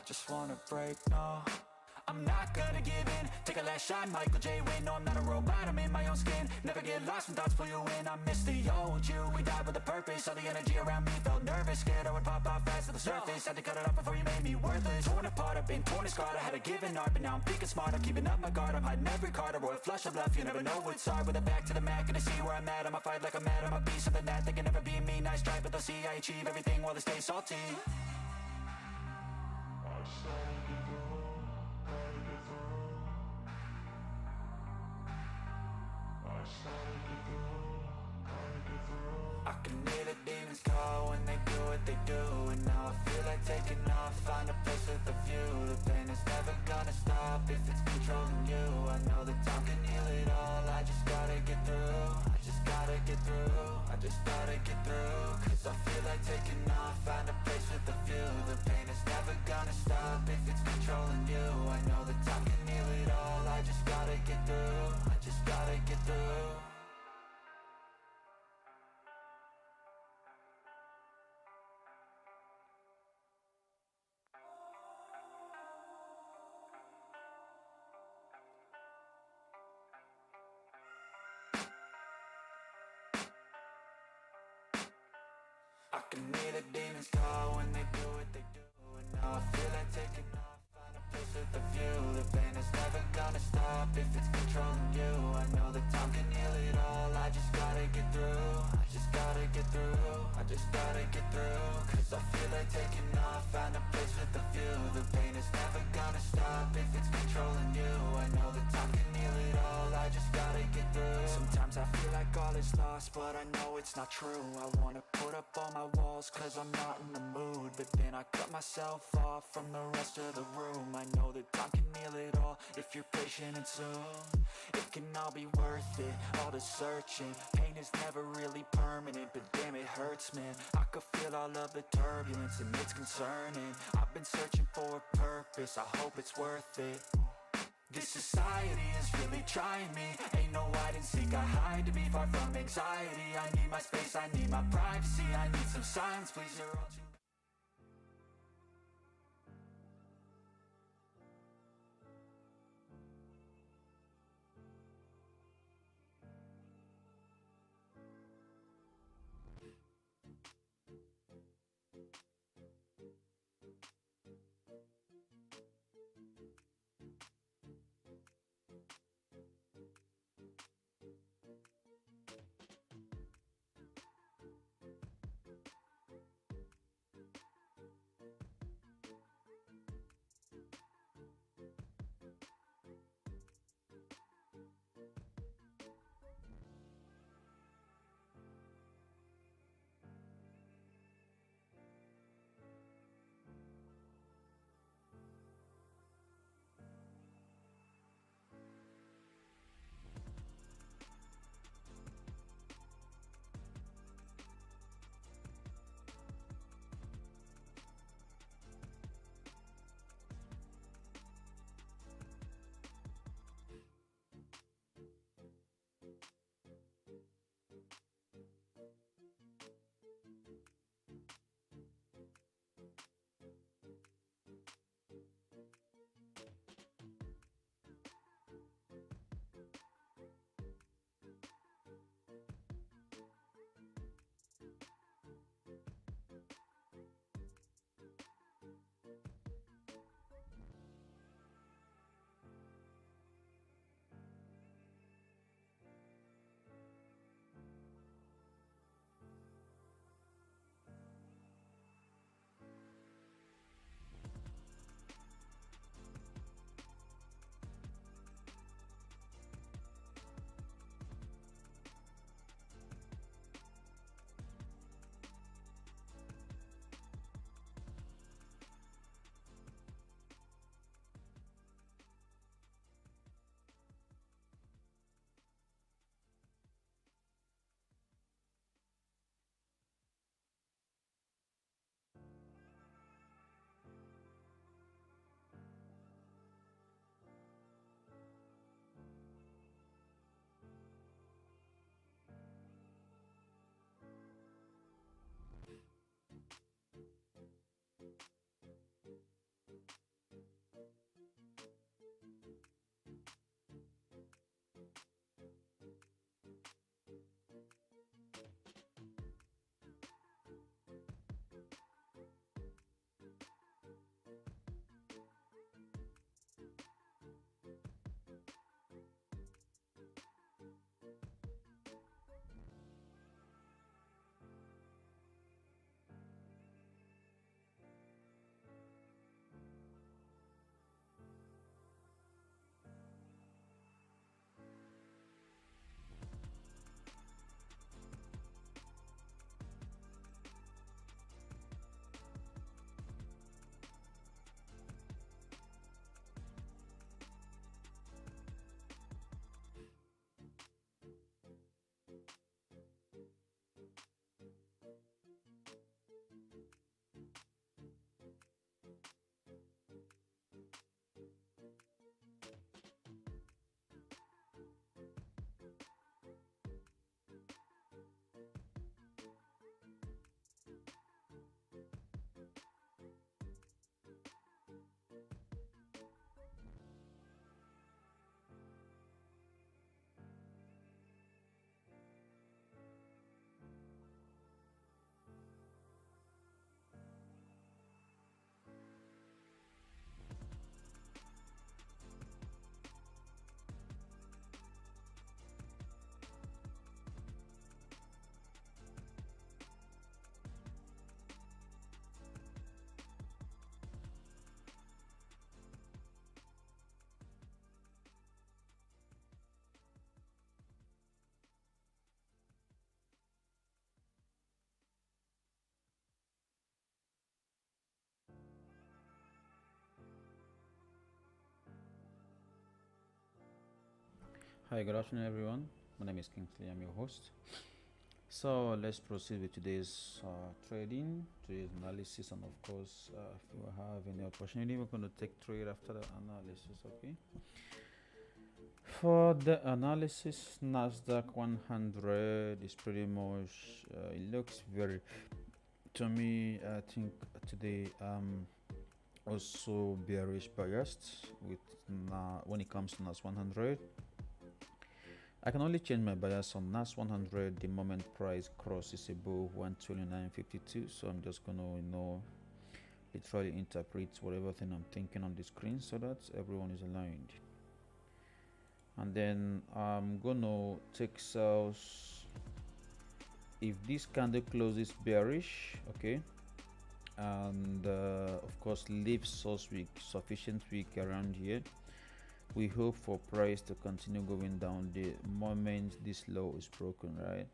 just wanna break, no, I'm not gonna give in. Take a last shot, Michael J. Win. No, I'm not a robot, I'm in my own skin. Never get lost when thoughts pull you in. I miss the old you, we died with a purpose. All the energy around me felt nervous. Scared I would pop off fast to the surface. Had to cut it off before you made me worthless. Torn apart, I've been torn and scarred. I had a given art, but now I'm thinking smart. I'm keeping up my guard, I'm hiding every card. A royal flush of bluff, you never know what's hard. With a back to the mat, gonna see where I'm at. I'ma fight like I'm mad, I'ma be something that they can never be me. Nice try, but they'll see I achieve everything while they stay salty. I can hear the demons call when they do what they do. And now I feel like taking off, find a place with a view. The pain is never gonna stop if it's controlling you. I know that time can heal it all, I just gotta get through. I just gotta get through, I just gotta get through. Cause I feel like taking off, find a place with a view. The pain is never gonna stop if it's controlling you. I know that time can heal it all, I just gotta get through. I just gotta get through. I can hear the demons call when they do what they do. And now I feel like taking off, find a place with a view. The pain is never gonna stop if it's controlling you. I know that time can heal it all, I just gotta get through. I just gotta get through, I just gotta get through. Cause I feel like taking off, find a place with a view. The pain is never gonna stop if it's controlling you. I know that time can heal it all, I just gotta get through. Sometimes I feel like all is lost, but I know it's not true. I wanna put up all my walls cause I'm not in the mood. But then I cut myself off from the rest of the room. I know that time can heal it all if you're patient and soon. It can all be worth it, all the searching. Pain is never really permanent, but damn it hurts, man. I could feel all of the turbulence and it's concerning. I've been searching for a purpose, I hope it's worth it. This society is really trying me. Ain't no hide and seek, I hide to be far from anxiety. I need my space, I need my privacy. I need some silence, please, you're all too... Hi, good afternoon, everyone. My name is Kingsley. I'm your host. So let's proceed with today's trading, today's analysis, and of course, if you have any opportunity, we're going to take trade after the analysis. Okay. For the analysis, Nasdaq 100 is pretty much. It looks very. To me, I think today also bearish biased with when it comes to NAS 100. I can only change my bias on NAS 100 the moment price crosses above 129.52. So I'm just gonna literally interpret whatever thing I'm thinking on the screen so that everyone is aligned. And then I'm gonna take sales if this candle closes bearish, okay, and of course leaves sufficient week around here. We hope for price to continue going down the moment this low is broken, right?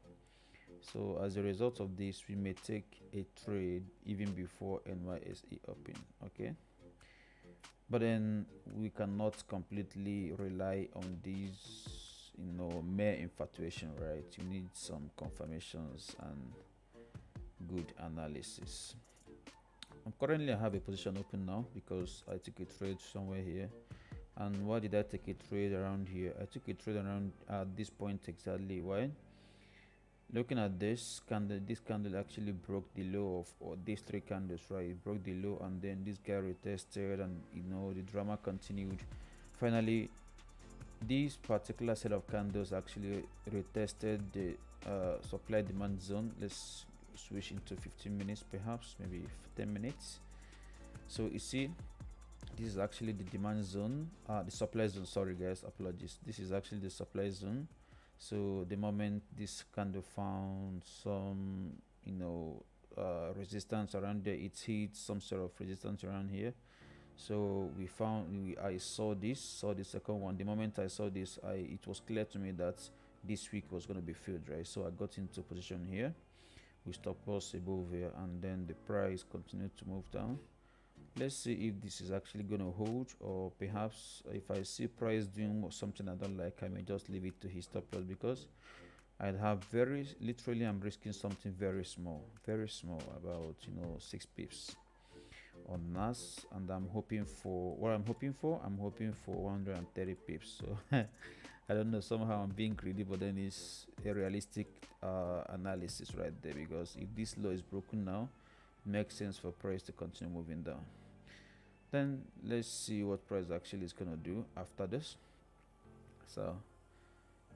So as a result of this, we may take a trade even before NYSE open, okay? But then we cannot completely rely on these, mere infatuation, right? You need some confirmations and good analysis. I have a position open now because I took a trade somewhere here. And why did I take a trade around here? I took a trade around at this point exactly. Why? Looking at this candle actually broke the low of these three candles, right? It broke the low, and then this guy retested, and the drama continued. Finally, this particular set of candles actually retested the supply demand zone. Let's switch into 15 minutes, perhaps maybe 10 minutes. So you see, this is actually the demand zone, the supply zone. Sorry guys, apologies. This is actually the supply zone. So the moment this candle found some resistance around there, it hit some sort of resistance around here. So I saw the second one. The moment I saw this, it was clear to me that this week was going to be filled, right? So I got into position here. We stop loss above here, and then the price continued to move down. Let's see if this is actually going to hold, or perhaps if I see price doing something I don't like, I may just leave it to his stop loss, because I'd have I'm risking something very small, about 6 pips on NAS, and I'm hoping for 130 pips. So I don't know, somehow I'm being greedy, but then it's a realistic analysis right there, because if this low is broken now, it makes sense for price to continue moving down. Then let's see what price actually is gonna do after this. So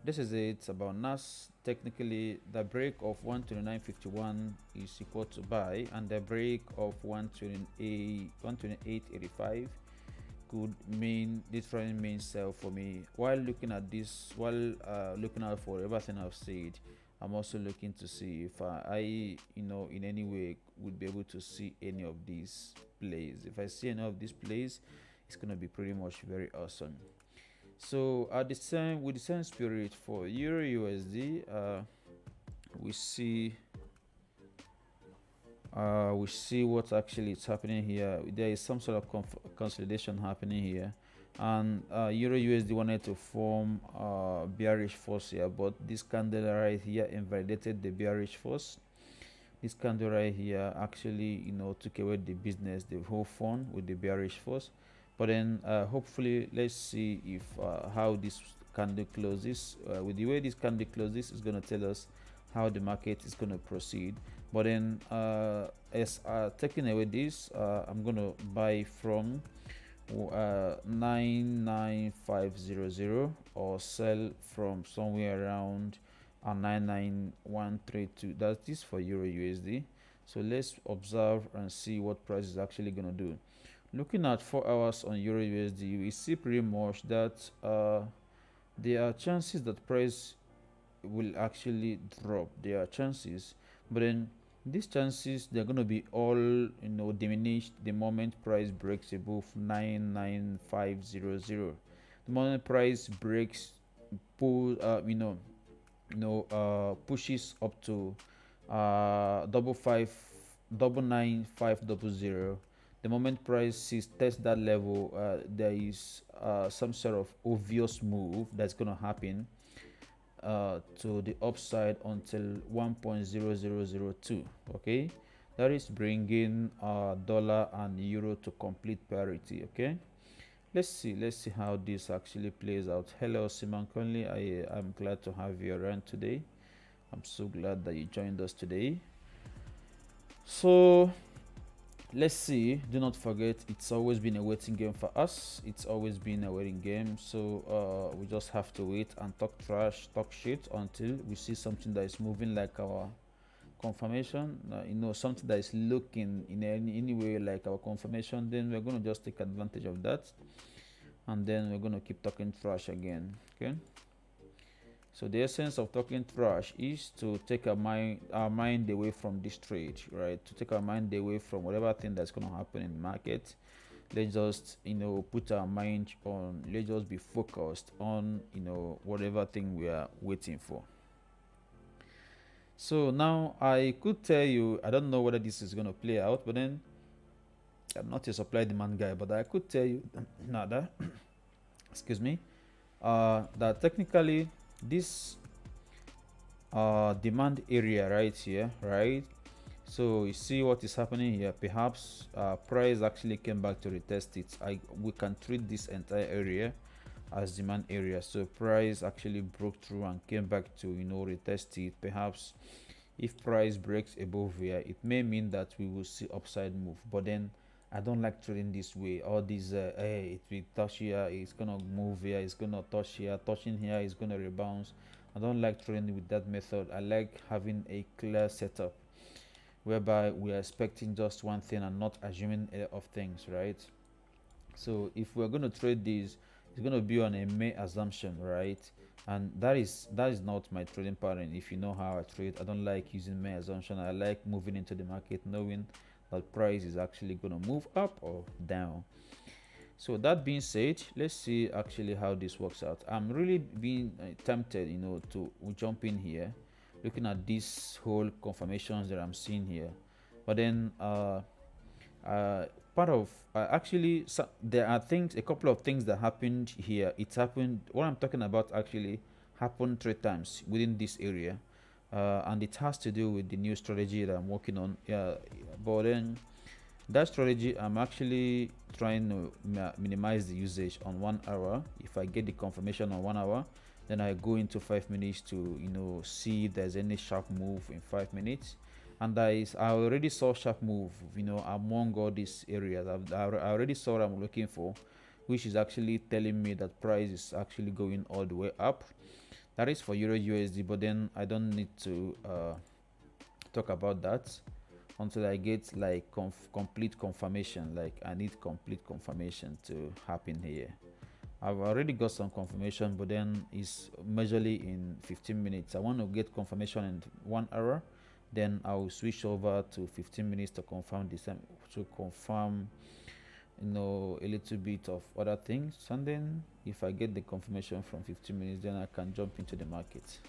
this is it about NAS. Technically, the break of 129.51 is equal to buy, and the break of 128.85 could literally mean sell for me. While looking at this, looking out for everything I've said, I'm also looking to see if I in any way would be able to see any of these plays. If I see any of these plays, it's gonna be pretty much very awesome. So with the same spirit for Euro USD, we see what actually is happening here. There is some sort of consolidation happening here, and Euro USD wanted to form bearish force here, but this candle right here invalidated the bearish force. This candle right here actually took away the business, the whole fun with the bearish force. But then hopefully, let's see if how this candle closes. With the way this candle closes, is going to tell us how the market is going to proceed. But then as taking away this, I'm going to buy from 99500, or sell from somewhere around 99132. That's this for Euro USD. So let's observe and see what price is actually going to do. Looking at 4 hours on Euro USD, we see pretty much that there are chances that price will actually drop. There are chances, but then these chances, they're going to be all diminished the moment price breaks above 99500. The moment price breaks pushes up to double 9500, the moment price sees test that level, there is some sort of obvious move that's going to happen to the upside until 1.0002. Okay, that is bringing dollar and euro to complete parity. Okay, let's see how this actually plays out. Hello Simon Conley, I'm glad to have you around today. I'm so glad that you joined us today. So let's see. Do not forget, it's always been a waiting game for us. It's always been a waiting game. So we just have to wait and talk trash, talk shit until we see something that is moving like our confirmation. Something that is looking in any way like our confirmation. Then we're gonna just take advantage of that, and then we're gonna keep talking trash again. Okay. So the essence of talking trash is to take our mind away from this trade, right? To take our mind away from whatever thing that's going to happen in the market. Let's just, put our mind on, let's just be focused on, whatever thing we are waiting for. So now I could tell you, I don't know whether this is going to play out, but then I'm not a supply demand guy, but I could tell you that, excuse me, that technically this demand area right here, right? So you see what is happening here. Perhaps price actually came back to retest it. We can treat this entire area as demand area. So price actually broke through and came back to retest it. Perhaps if price breaks above here, it may mean that we will see upside move. But then I don't like trading this way. All these hey, it will touch here, it's gonna move here, it's gonna touch here, touching here, it's gonna rebound. I don't like trading with that method. I like having a clear setup whereby we are expecting just one thing and not assuming a lot of things, right? So if we're going to trade this, it's going to be on a May assumption, right? And that is not my trading pattern. If you know how I trade, I don't like using May assumption. I like moving into the market knowing that price is actually going to move up or down. So that being said, let's see actually how this works out. I'm really being tempted, to jump in here, looking at these whole confirmations that I'm seeing here. But then part of actually there are a couple of things that happened here. It happened, what I'm talking about actually happened 3 times within this area, and it has to do with the new strategy that I'm working on. But then that strategy, I'm actually trying to minimize the usage on 1 hour. If I get the confirmation on 1 hour, then I go into 5 minutes to see if there's any sharp move in 5 minutes. And I already saw sharp move among all these areas. I already saw what I'm looking for, which is actually telling me that price is actually going all the way up. That is for Euro USD, but then I don't need to talk about that until I get like complete confirmation. Like I need complete confirmation to happen here. I've already got some confirmation, but then it's majorly in 15 minutes. I want to get confirmation in 1 hour, then I'll switch over to 15 minutes to confirm this, to confirm a little bit of other things. And then if I get the confirmation from 15 minutes, then I can jump into the market.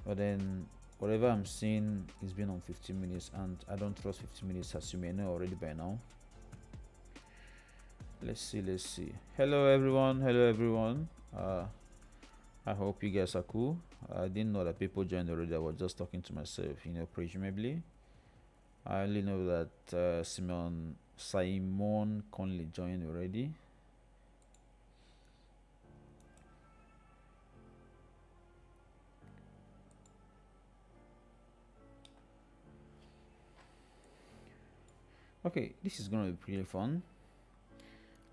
But then whatever I'm seeing is been on 15 minutes, and I don't trust 15 minutes, as you may know already by now. Let's see. Hello everyone. I hope you guys are cool. I didn't know that people joined already. I was just talking to myself, presumably. I only know that Simon Conley joined already. Okay, this is gonna be pretty fun.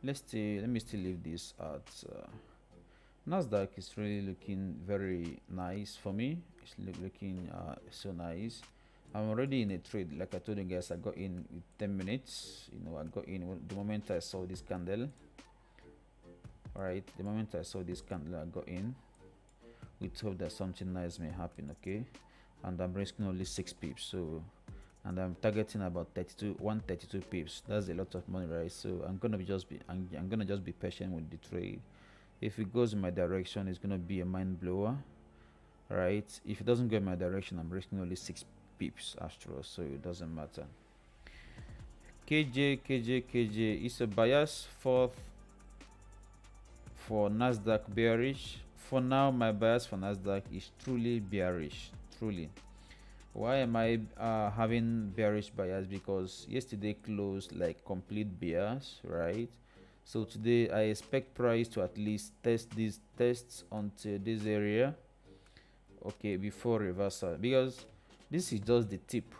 Let me still leave this at Nasdaq is really looking very nice for me. It's looking so nice. I'm already in a trade. Like I told you guys, I got in with 10 minutes. I got in the moment I saw this candle. Alright, the moment I saw this candle, I got in with hope that something nice may happen. Okay, and I'm risking only 6 pips. So, and I'm targeting about 132 pips. That's a lot of money, right? So I'm gonna just be patient with the trade. If it goes in my direction, it's gonna be a mind blower, right? If it doesn't go in my direction, I'm risking only 6 pips after all, so it doesn't matter. KJ is a bias fourth for Nasdaq bearish. For now, my bias for Nasdaq is truly bearish. Truly. Why am I having bearish bias? Because yesterday closed like complete bears, right? So today I expect price to at least test these tests until this area, okay, before reversal, because this is just the tip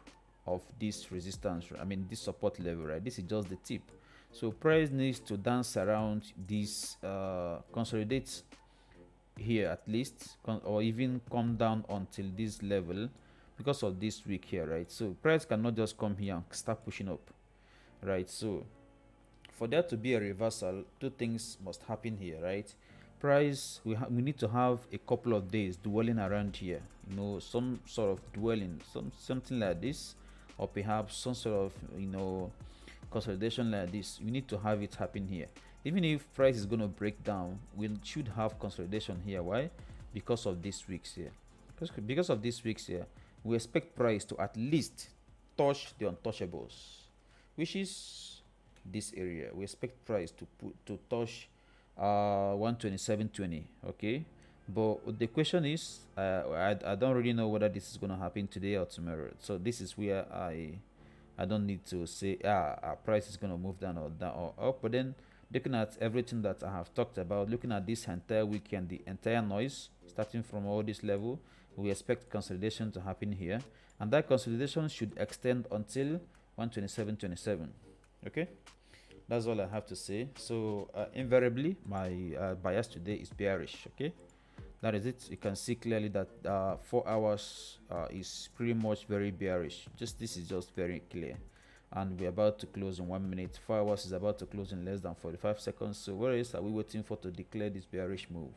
of this resistance, I mean this support level, right? This is just the tip. So price needs to dance around this, consolidate here at least, or even come down until this level because of this week here, right? So price cannot just come here and start pushing up, right? So for there to be a reversal, two things must happen here, right? Price, we need to have a couple of days dwelling around here, you know, some sort of dwelling, something like this, or perhaps some sort of, you know, consolidation like this. We need to have it happen here. Even if price is going to break down, we should have consolidation here. Why? Because of these weeks here. Because of these weeks here, we expect price to at least touch the untouchables, which is this area. We expect price to touch 127.20. Okay, but the question is, I don't really know whether this is going to happen today or tomorrow. So this is where I don't need to say price is going to move down or up. But then looking at everything that I have talked about, looking at this entire weekend, the entire noise starting from all this level, we expect consolidation to happen here, and that consolidation should extend until 127.27. Okay, that's all I have to say. So invariably my bias today is bearish. Okay, that is it. You can see clearly that 4 hours is pretty much very bearish. Just this is just very clear, and we're about to close in 1 minute. 4 hours is about to close in less than 45 seconds. So where else are we waiting for to declare this bearish move?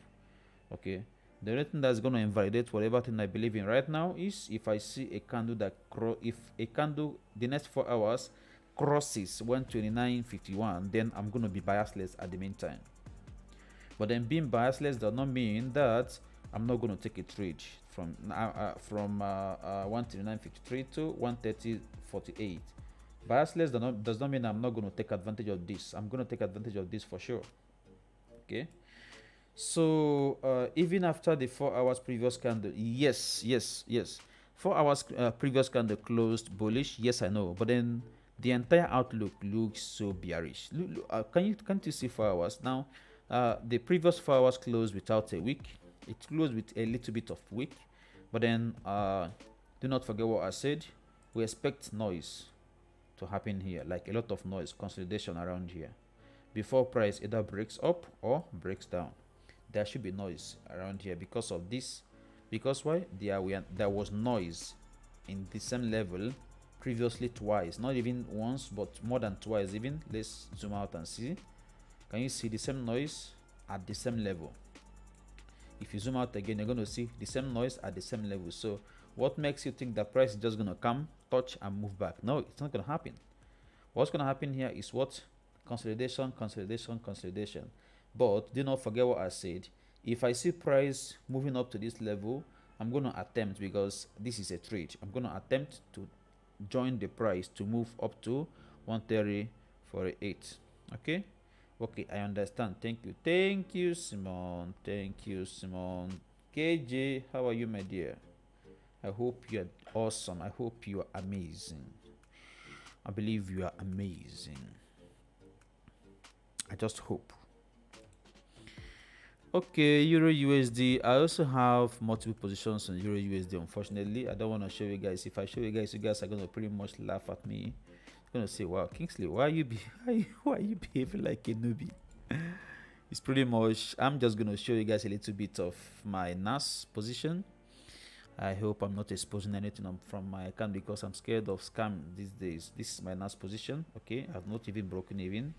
Okay, the only thing that's going to invalidate whatever thing I believe in right now is if I see a candle that if a candle the next 4 hours crosses 129.51, then I'm going to be biasless at the meantime. But then being biasless does not mean that I'm not going to take a trade from 129.53 to 130.48. Biasless does not mean I'm not going to take advantage of this. I'm going to take advantage of this for sure. Okay, so even after the 4 hours previous candle, yes, 4 hours previous candle closed bullish, yes, I know, but then the entire outlook looks so bearish. Can't you see 4 hours now? The previous 4 hours closed without a wick. It closed with a little bit of wick, but then do not forget what I said. We expect noise to happen here, like a lot of noise, consolidation around here, before price either breaks up or breaks down. There should be noise around here because of this. Because why? There was noise in the same level previously twice, not even once, but more than twice even. Let's zoom out and see. Can you see the same noise at the same level? If you zoom out again, you're going to see the same noise at the same level. So what makes you think that price is just going to come, touch and move back? No, it's not going to happen. What's going to happen here is what? Consolidation. But do not forget what I said. If I see price moving up to this level, I'm going to attempt, because this is a trade, I'm going to attempt to join the price to move up to 130.48. Okay, I understand. Thank you, Simon. KJ, how are you, my dear? I hope you're awesome. I hope you are amazing. I believe you are amazing. I just hope. Okay, EURUSD. I also have multiple positions on EURUSD. Unfortunately, I don't want to show you guys. If I show you guys are going to pretty much laugh at me. Gonna say, wow, Kingsley, why are you behaving like a newbie? It's pretty much, I'm just gonna show you guys a little bit of my NAS position. I hope I'm not exposing anything from my account, because I'm scared of scam these days. This is my NAS position. Okay, I've not even broken even.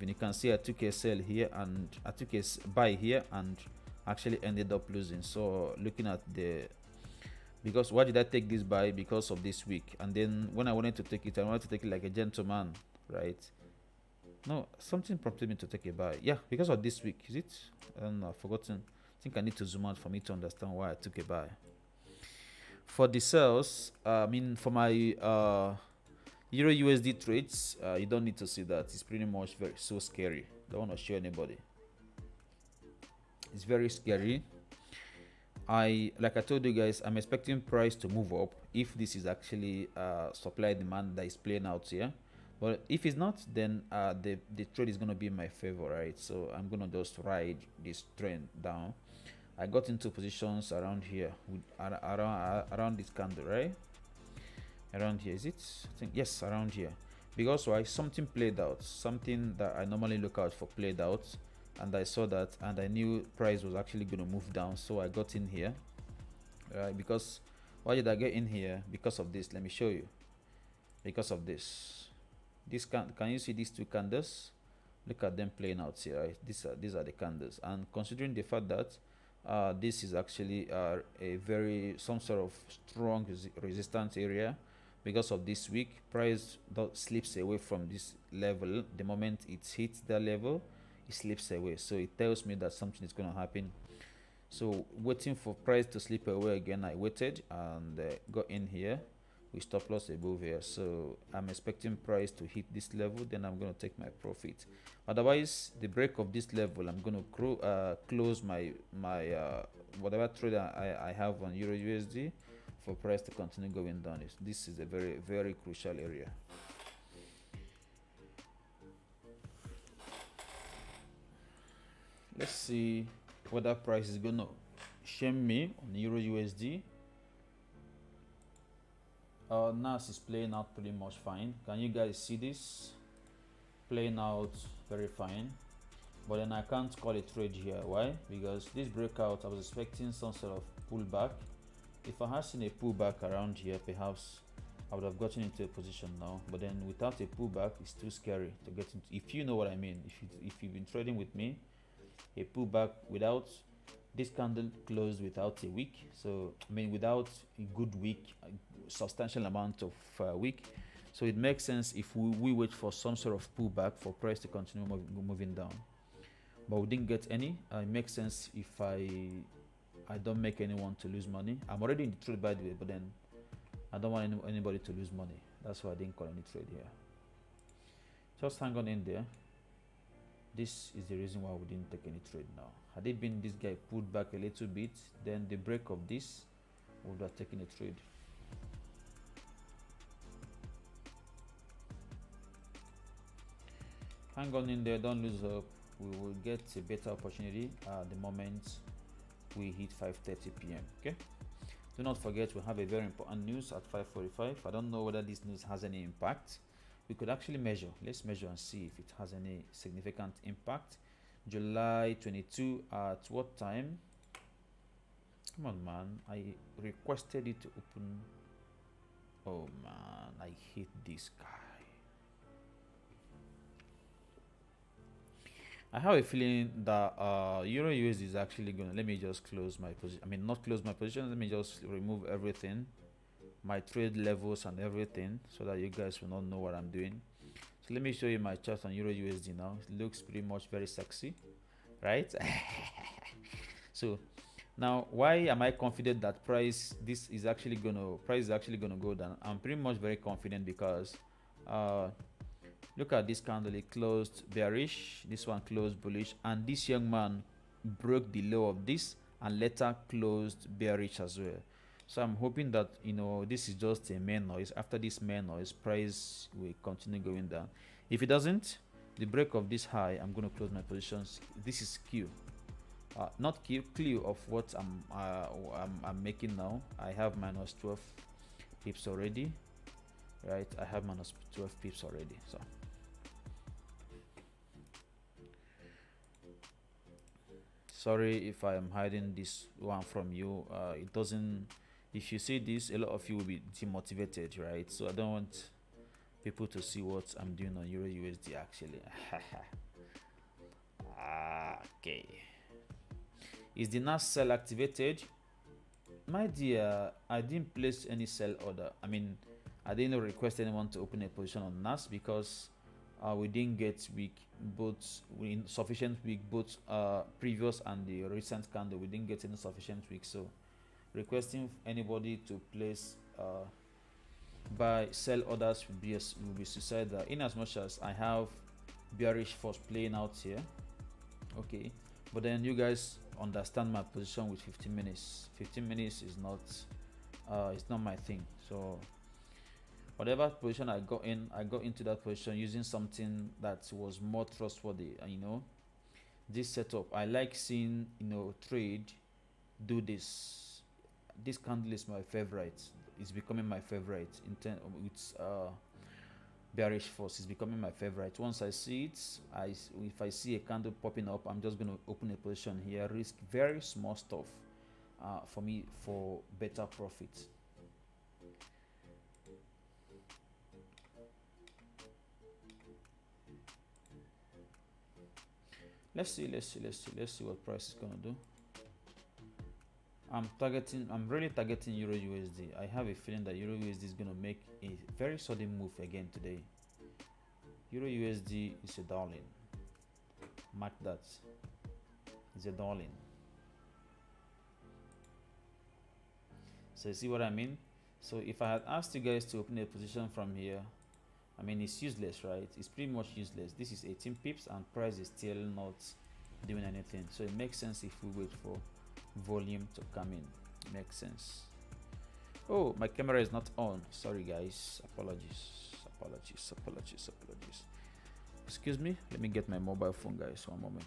You can see I took a sell here and I took a buy here and actually ended up losing. So looking at because why did I take this buy? Because of this week. And then when I wanted to take it, I wanted to take it like a gentleman, right? No, something prompted me to take a buy. Yeah, because of this week. Is it? I don't know, I've forgotten. I think I need to zoom out for me to understand why I took a buy. For the sales, for my Euro USD trades, you don't need to see that. It's pretty much so scary. Don't want to show anybody. It's very scary. Like I told you guys, I'm expecting price to move up if this is actually supply demand that is playing out here. But if it's not, then the trade is going to be in my favor, right? So I'm going to just ride this trend down. I got into positions around here, around this candle, right? Around here, is it? I think yes, around here. Because why? Something played out, something that I normally look out for played out, and I saw that, and I knew price was actually going to move down, so I got in here. Because why did I get in here? Because of this. Let me show you. Because of this. Can you see these two candles? Look at them playing out here. Right? These are the candles, and considering the fact that this is actually some sort of strong resistance area. Because of this week, price slips away from this level. The moment it hits that level, it slips away. So it tells me that something is going to happen. So waiting for price to slip away again, I waited and got in here with stop loss above here. So I'm expecting price to hit this level, then I'm going to take my profit. Otherwise, the break of this level, I'm going to close my whatever trade I have on Euro USD for price to continue going down. This is a very, very crucial area. Let's see whether price is gonna shame me on Euro USD. NAS is playing out pretty much fine. Can you guys see this? Playing out very fine. But then I can't call a trade here. Why? Because this breakout, I was expecting some sort of pullback. If I had seen a pullback around here, perhaps I would have gotten into a position now. But then without a pullback, it's too scary to get into. If you know what I mean, if you've been trading with me, a pullback without this candle closed without a wick, so I mean without a good wick, a substantial amount of wick, so it makes sense if we wait for some sort of pullback for price to continue moving down, but we didn't get any. It makes sense if I don't make anyone to lose money. I'm already in the trade, by the way, but then I don't want anybody to lose money. That's why I didn't call any trade here. Just hang on in there. This is the reason why we didn't take any trade now. Had it been this guy pulled back a little bit, then the break of this would have taken a trade. Hang on in there, don't lose hope. We will get a better opportunity at the moment we hit 5:30 p.m. Okay. Do not forget we have a very important news at 5:45. I don't know whether this news has any impact. We could actually measure. Let's measure and see if it has any significant impact. July 22 at what time? Come on, man. I requested it to open. Oh man, I hate this guy. I have a feeling that Euro USD is actually gonna. Let me just close my position. I mean, not close my position. Let me just remove everything, my trade levels and everything, so that you guys will not know what I'm doing. So let me show you my chart on Euro USD now. It looks pretty much very sexy, right? So now, why am I confident that price is actually gonna go down? I'm pretty much very confident because look at this candle. It closed bearish, this one closed bullish, and this young man broke the low of this and later closed bearish as well. So I'm hoping that this is just a main noise. After this main noise, price will continue going down. If it doesn't, the break of this high, I'm going to close my positions. This is Q, not Q of what I'm making now. I have minus 12 pips already, right? I have minus 12 pips already. So sorry if I am hiding this one from you. It doesn't. If you see this, a lot of you will be demotivated, right? So I don't want people to see what I'm doing on Euro USD actually. Okay. Is the NAS sell activated? My dear, I didn't place any sell order. I mean, I didn't request anyone to open a position on NAS because we didn't get sufficient week, both previous and the recent candle. We didn't get any sufficient week, so requesting anybody to place buy, sell orders will be suicidal, in as much as I have bearish force playing out here. Okay, but then you guys understand my position with 15 minutes. 15 minutes is not it's not my thing. So whatever position I got into that position using something that was more trustworthy. And you know, this setup, I like seeing, you know, trade do this. This candle is my favorite. It's becoming my favorite in terms of its bearish force. Is becoming my favorite. Once I see it, if I see a candle popping up, I'm just going to open a position here, risk very small stuff for me for better profit. Let's see what price is going to do. I'm really targeting Euro USD. I have a feeling that Euro USD is going to make a very sudden move again today. Euro USD is a darling. Mark that. It's a darling. So you see what I mean? So if I had asked you guys to open a position from here, I mean, it's useless, right? It's pretty much useless. This is 18 pips and price is still not doing anything. So it makes sense if we wait for volume to come in. Makes sense. Oh, my camera is not on. Sorry guys. Apologies. Excuse me. Let me get my mobile phone, guys. One moment.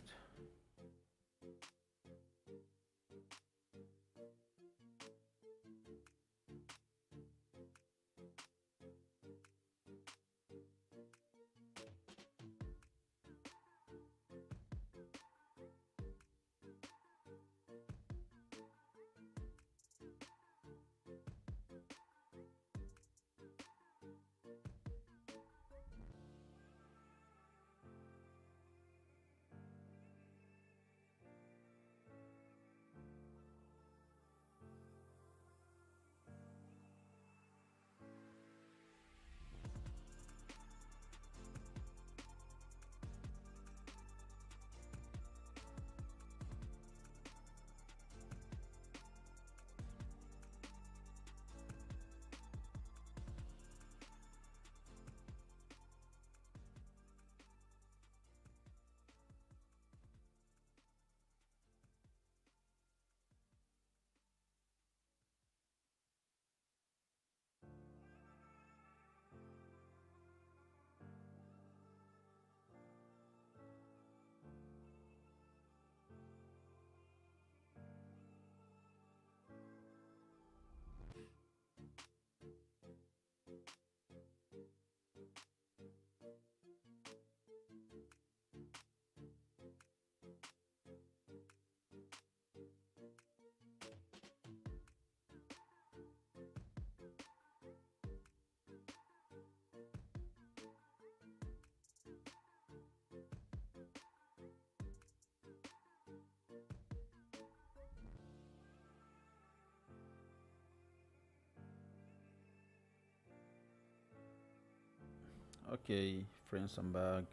Okay, friends, I'm back.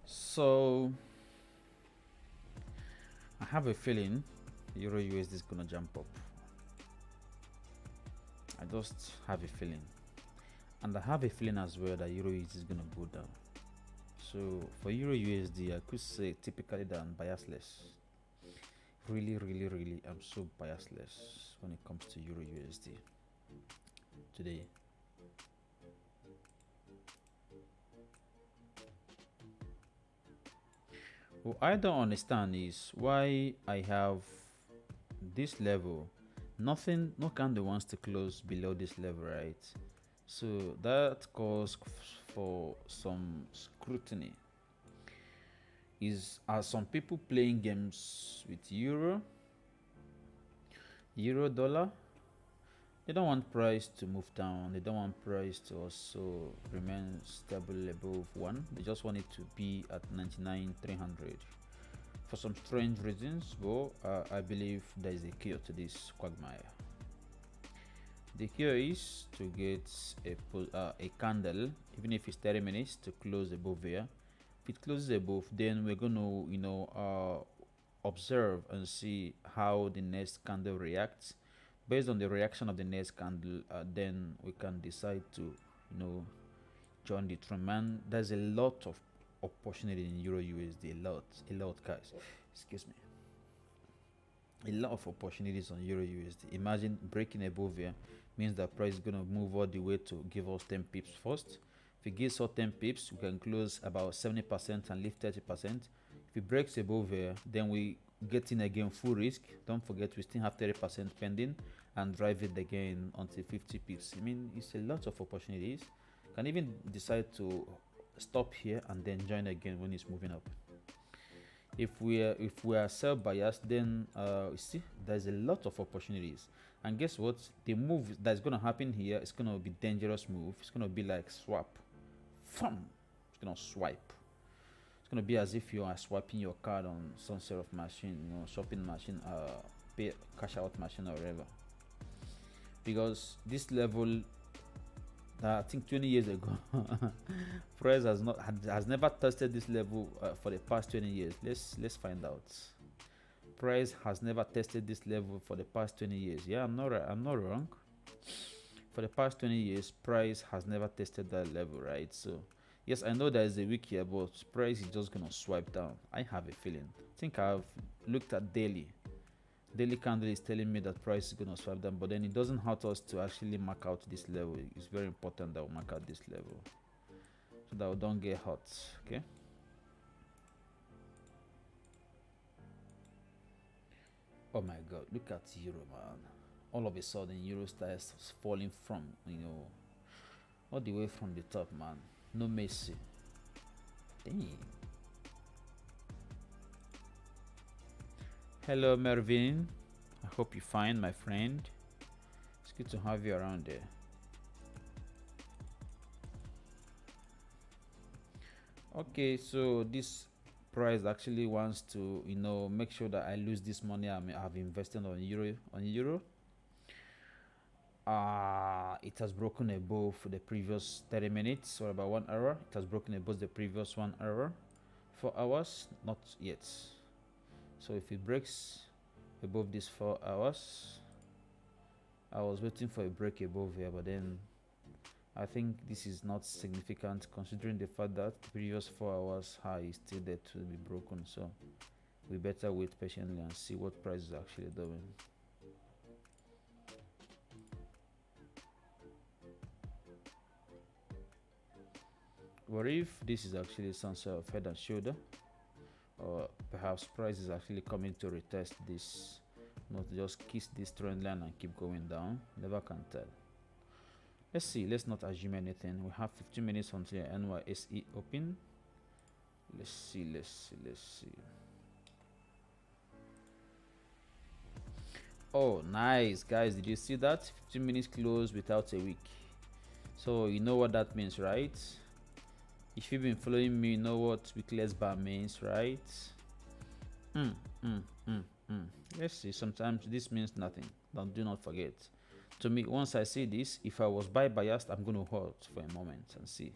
So I have a feeling Euro USD is gonna jump up. I just have a feeling, and I have a feeling as well that Euro USD is gonna go down. So for Euro USD, I could say typically that I'm biasless. Really, I'm so biasless when it comes to Euro USD today. What I don't understand is why I have this level. Nothing, no candle wants to close below this level, right? So that calls for some scrutiny. Are some people playing games with euro dollar? They don't want price to move down. They don't want price to also remain stable above 1. They just want it to be at 99,300 for some strange reasons, but I believe there is a cure to this quagmire. The cure is to get a candle, even if it's 30 minutes, to close above here. If it closes above, then we're going to observe and see how the next candle reacts Based on the reaction of the next candle, then we can decide to, join the trend. Man, there's a lot of opportunity in Euro USD. A lot, guys. Excuse me. A lot of opportunities on Euro USD. Imagine breaking above here means that price is gonna move all the way to give us 10 pips first. If it gives us 10 pips, we can close about 70% and leave 30%. If it breaks above here, then we get in again full risk. Don't forget we still have 30% pending and drive it again until 50 pips. I mean, it's a lot of opportunities. You can even decide to stop here and then join again when it's moving up. If we are sell biased, then see, there's a lot of opportunities. And guess what? The move that's gonna happen here is gonna be dangerous move. It's gonna be like swap. It's gonna swipe. It's gonna be as if you are swiping your card on some sort of machine, shopping machine, pay cash out machine or whatever. Because this level, I think 20 years ago, price has never tested this level for the past 20 years. Let's find out. Price has never tested this level for the past 20 years. Yeah, I'm not wrong. For the past 20 years, price has never tested that level, right? So yes, I know there is a week here, but price is just gonna swipe down. I have a feeling. I think I've looked at daily candle is telling me that price is gonna swipe down, but then it doesn't hurt us to actually mark out this level. It's very important that we mark out this level so that we don't get hot. Okay, oh my god, look at euro, man. All of a sudden euro starts falling from, all the way from the top, man. No mercy. Damn. Hello Mervin, I hope you're fine, my friend. It's good to have you around there. Okay, so this price actually wants to, make sure that I lose this money I've invested on euro. It has broken above the previous 30 minutes or about 1 hour. It has broken above the previous 1 hour. 4 hours, not yet. So if it breaks above these 4 hours, I was waiting for a break above here, but then I think this is not significant considering the fact that the previous 4 hours high is still there to be broken. So we better wait patiently and see what price is actually doing. What if this is actually some sort of head and shoulder, or perhaps price is actually coming to retest this, not just kiss this trend line and keep going down? Never can tell. Let's see. Let's not assume anything. We have 15 minutes until NYSE open. Let's see. Oh, nice, guys. Did you see that? 15 minutes close without a week. So you know what that means, right? If you've been following me, you know what weekless bar means, right? Let's see. Sometimes this means nothing. Do not forget. To me, once I see this, if I was buy biased, I'm going to hold for a moment and see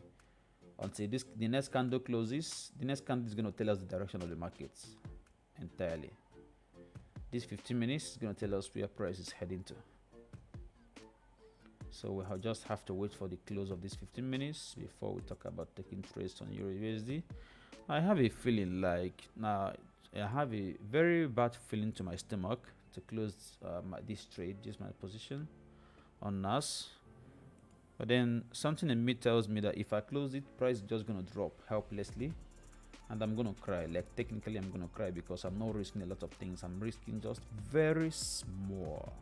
until the next candle closes. The next candle is going to tell us the direction of the markets entirely. This 15 minutes is going to tell us where price is heading to. So we just have to wait for the close of this 15 minutes before we talk about taking trades on EURUSD. I have a feeling like I have a very bad feeling to my stomach to close this trade, this my position on NAS. But then something in me tells me that if I close it, price is just gonna drop helplessly, and I'm gonna cry. Like technically, I'm gonna cry because I'm not risking a lot of things. I'm risking just very small.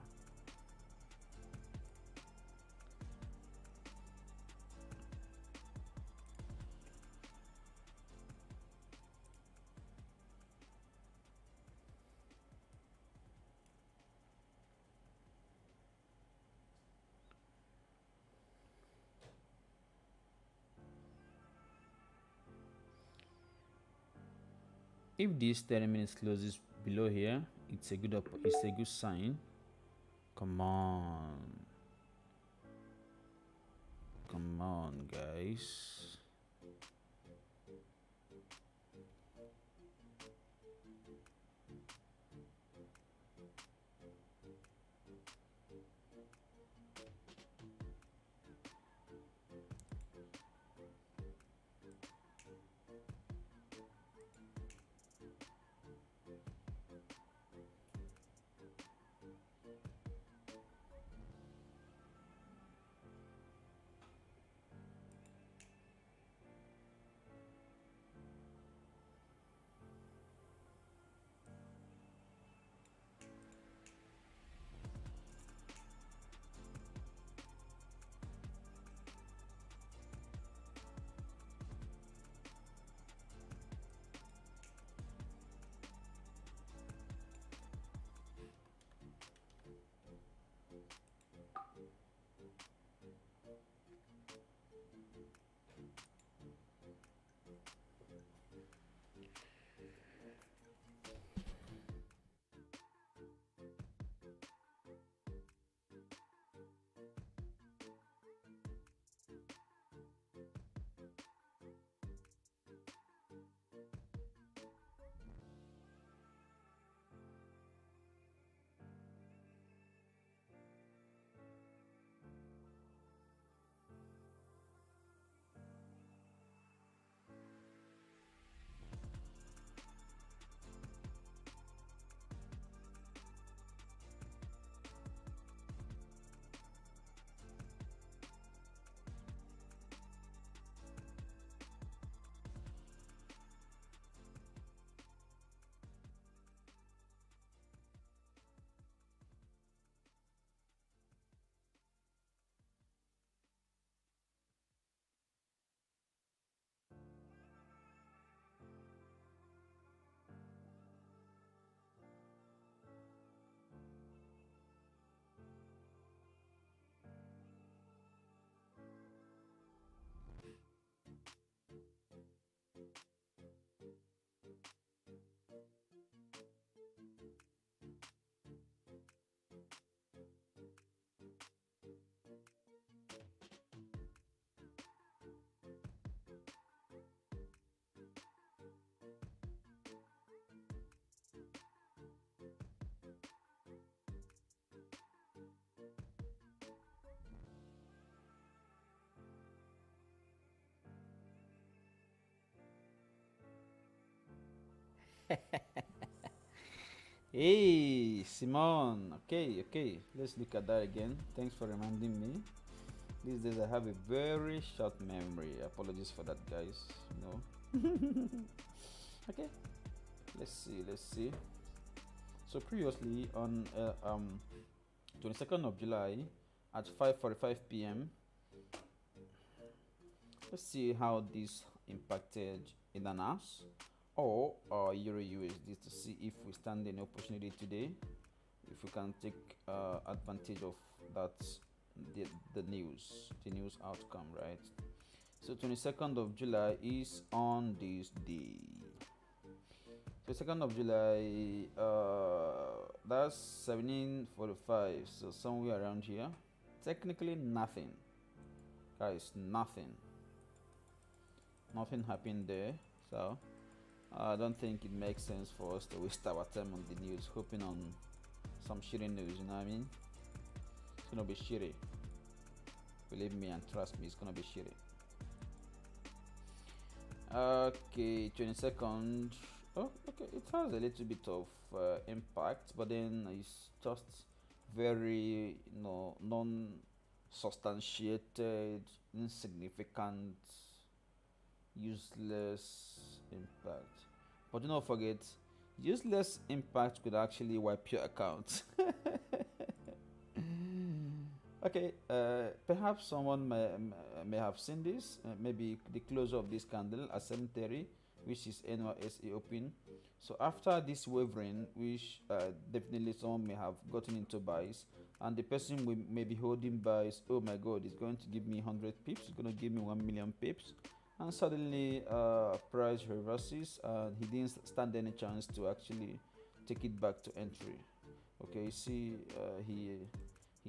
If this 30 minutes closes below here, it's a good sign. Come on, guys. Hey, Simon. Okay. Let's look at that again. Thanks for reminding me. These days I have a very short memory. Apologies for that, guys. Okay. Let's see. So previously on 22nd of July at 5:45 p.m. Let's see how this impacted in the NAS or Euro USD to see if we stand any opportunity today, if we can take advantage of that, the news outcome, right? So 22nd of July is on this day. So 2nd of July, that's 17:45, so somewhere around here. Technically nothing, guys, nothing happened there. So I don't think it makes sense for us to waste our time on the news, hoping on some shitty news. You know what I mean? It's gonna be shitty. Believe me and trust me, it's gonna be shitty. Okay, 22nd. Oh, okay, it has a little bit of impact, but then it's just very, non-substantiated, insignificant, useless impact. But do not forget, useless impact could actually wipe your account. Okay, perhaps someone may have seen this. Maybe the close of this candle at 7:30, which is NYSE open. So after this wavering, which definitely someone may have gotten into buys, and the person may be holding buys. Oh my God, it's going to give me 100 pips. It's going to give me 1 million pips. And suddenly, price reverses, and he didn't stand any chance to actually take it back to entry. Okay, you see, he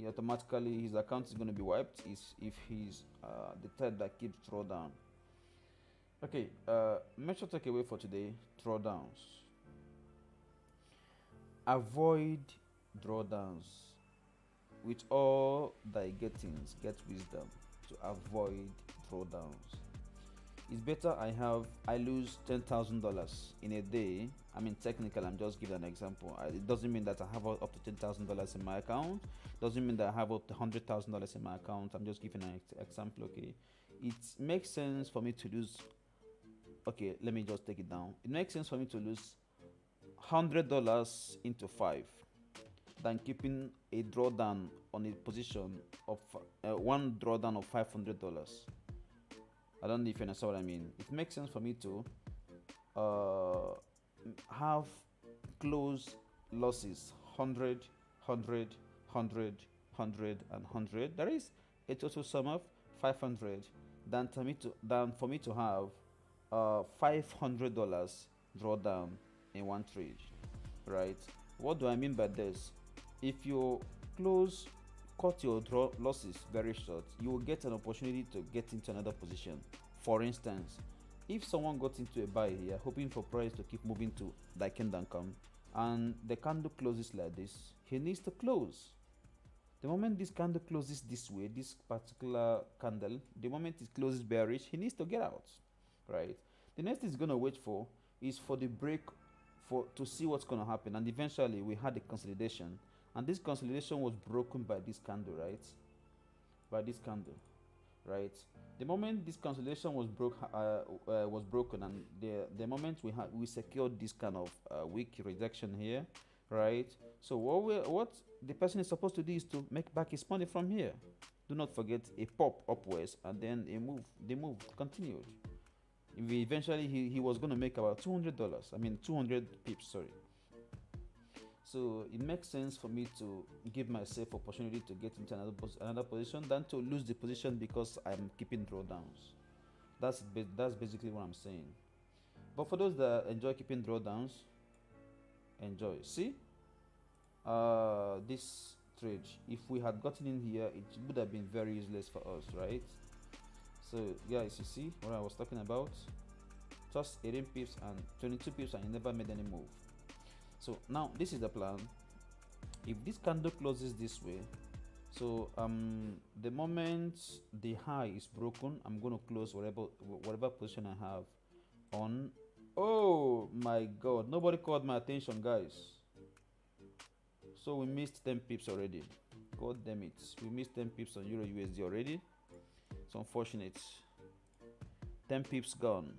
automatically, his account is going to be wiped if he's the type that keeps drawdown. Okay, major takeaway for today: drawdowns. Avoid drawdowns. With all thy gettings, get wisdom to avoid drawdowns. It's better I lose $10,000 in a day. I mean, technically, I'm just giving an example. It doesn't mean that I have up to $10,000 in my account. Doesn't mean that I have up to $100,000 in my account. I'm just giving an example. Okay, it makes sense for me to lose. Okay, let me just take it down. It makes sense for me to lose $100 into 5 than keeping a drawdown on a position of one drawdown of $500. I don't know if you understand what I mean. It makes sense for me to have close losses 100, 100, 100, 100, and 100. There is a total sum of 500 than for me to have $500 drawdown in one trade, right? What do I mean by this? If you cut your losses very short, you will get an opportunity to get into another position. For instance, if someone got into a buy here hoping for price to keep moving to like kingdom come, and the candle closes like this, he needs to close. The moment this candle closes this way, this particular candle, the moment it closes bearish, he needs to get out, right? The next he's going to wait for is for the break to see what's going to happen, and eventually we had a consolidation, and this consolidation was broken by this candle, right? Right? The moment this consolidation was broken, and the moment we secured this kind of weak rejection here, right? So what the person is supposed to do is to make back his money from here. Do not forget a pop upwards, and then the move continued. Eventually he was going to make about $200. I mean 200 pips, sorry. So it makes sense for me to give myself opportunity to get into another position than to lose the position because I'm keeping drawdowns. That's basically what I'm saying. But for those that enjoy keeping drawdowns, enjoy. See, this trade, if we had gotten in here, it would have been very useless for us, right? So guys, you see what I was talking about? Just 18 pips and 22 pips, and you never made any move. So now this is the plan. If this candle closes this way, so the moment the high is broken, I'm going to close whatever position I have on Oh my god, nobody called my attention, guys. So we missed 10 pips already. God damn it, we missed 10 pips on Euro USD already. It's unfortunate. 10 pips gone.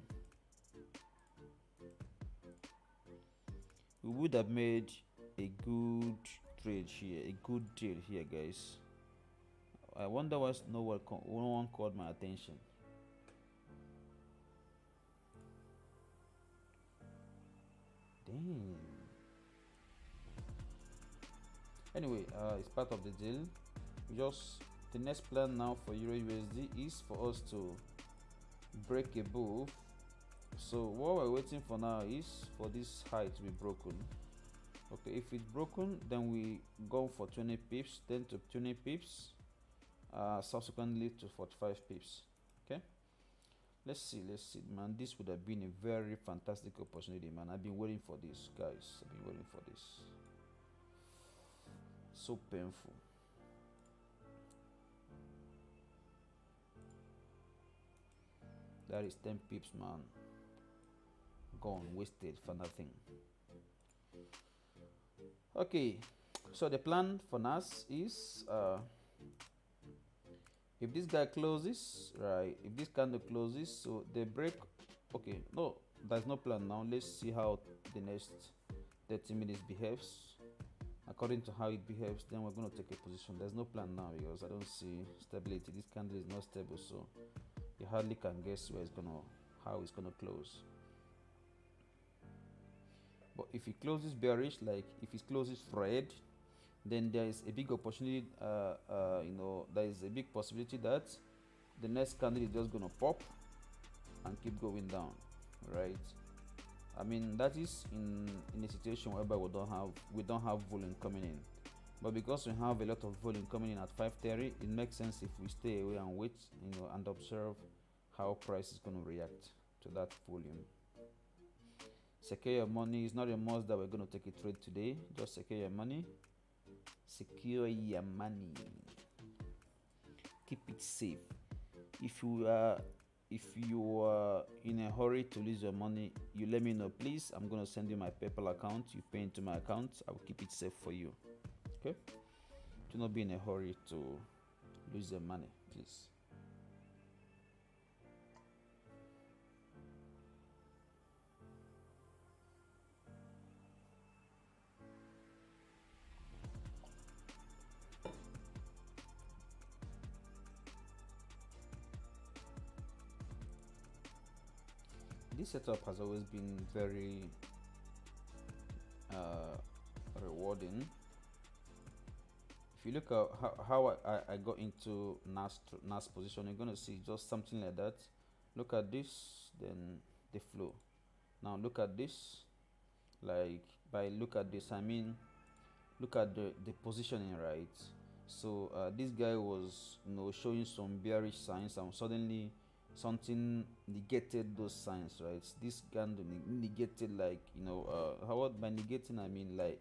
We would have made a good trade here, a good deal here, guys. I wonder why no one called my attention. Damn. Anyway, it's part of the deal. Just the next plan now for Euro USD is for us to break above. So what we're waiting for now is for this high to be broken. Okay, if it's broken, then we go for 20 pips, then to 20 pips, subsequently to 45 pips. Okay, let's see, man. This would have been a very fantastic opportunity, man. I've been waiting for this, guys. I've been waiting for this. So painful. That is 10 pips, man. Gone, wasted for nothing. Okay, so the plan for NAS is if this guy closes, right, if this candle closes, so they break. Okay, no, there's no plan now. Let's see how the next 30 minutes behaves. According to how it behaves, then we're going to take a position. There's no plan now because I don't see stability. This candle is not stable, so you hardly can guess how it's gonna close. But if it closes bearish, like if it closes red, then there is a big opportunity. There is a big possibility that the next candle is just gonna pop and keep going down, right? I mean, that is in a situation whereby we don't have volume coming in. But because we have a lot of volume coming in at 5:30, it makes sense if we stay away and wait, and observe how price is going to react to that volume. Secure your money. It's not a must that we're going to take a trade today. Just secure your money. Secure your money. Keep it safe. If you are in a hurry to lose your money, you let me know, please. I'm going to send you my PayPal account. You pay into my account. I will keep it safe for you. Okay? Do not be in a hurry to lose your money, please. This setup has always been very rewarding. If you look at how I got into NAS position, you're gonna see just something like that. Look at this, then the flow. Now look at this. Like by look at this, I mean look at the positioning, right? So this guy was showing some bearish signs, and suddenly something negated those signs, right? This candle negated, like how by negating I mean like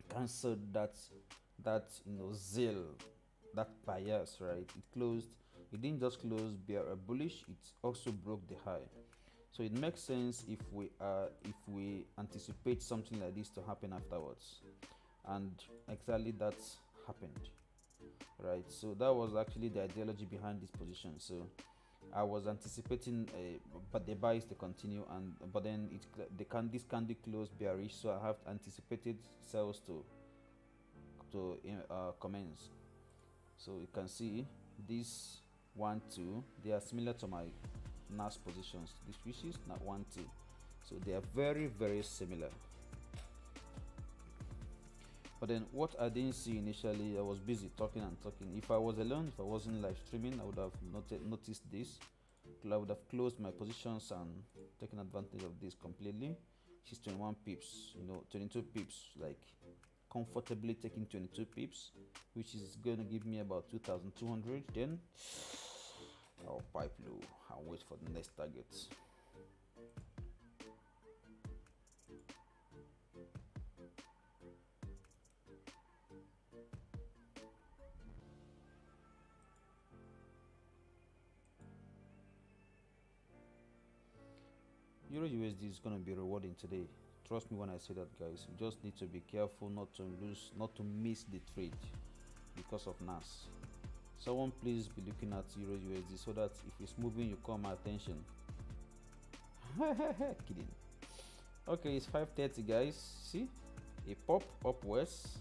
cancelled that zeal, that bias, right? It didn't just close bullish, it also broke the high. So it makes sense if we anticipate something like this to happen afterwards, and exactly that's happened, right? So that was actually the ideology behind this position. So I was anticipating but the buys to continue, but then this candle closed bearish, so I have anticipated sales to commence. So you can see this 1 2, they are similar to my NAS positions. This which is not 1 2, so they are very very similar. But then what I didn't see initially, I was busy talking and talking. If I was alone, if I wasn't live streaming, I would have noticed this. I would have closed my positions and taken advantage of this completely. She's 21 pips, 22 pips, like comfortably taking 22 pips, which is going to give me about 2,200. Then I'll pipe low and wait for the next target. Euro USD is going to be rewarding today. Trust me when I say that, guys. You just need to be careful not to miss the trade because of NAS. Someone please be looking at Euro USD so that if it's moving, you call my attention. Kidding. Okay, it's 5:30, guys. See, a pop upwards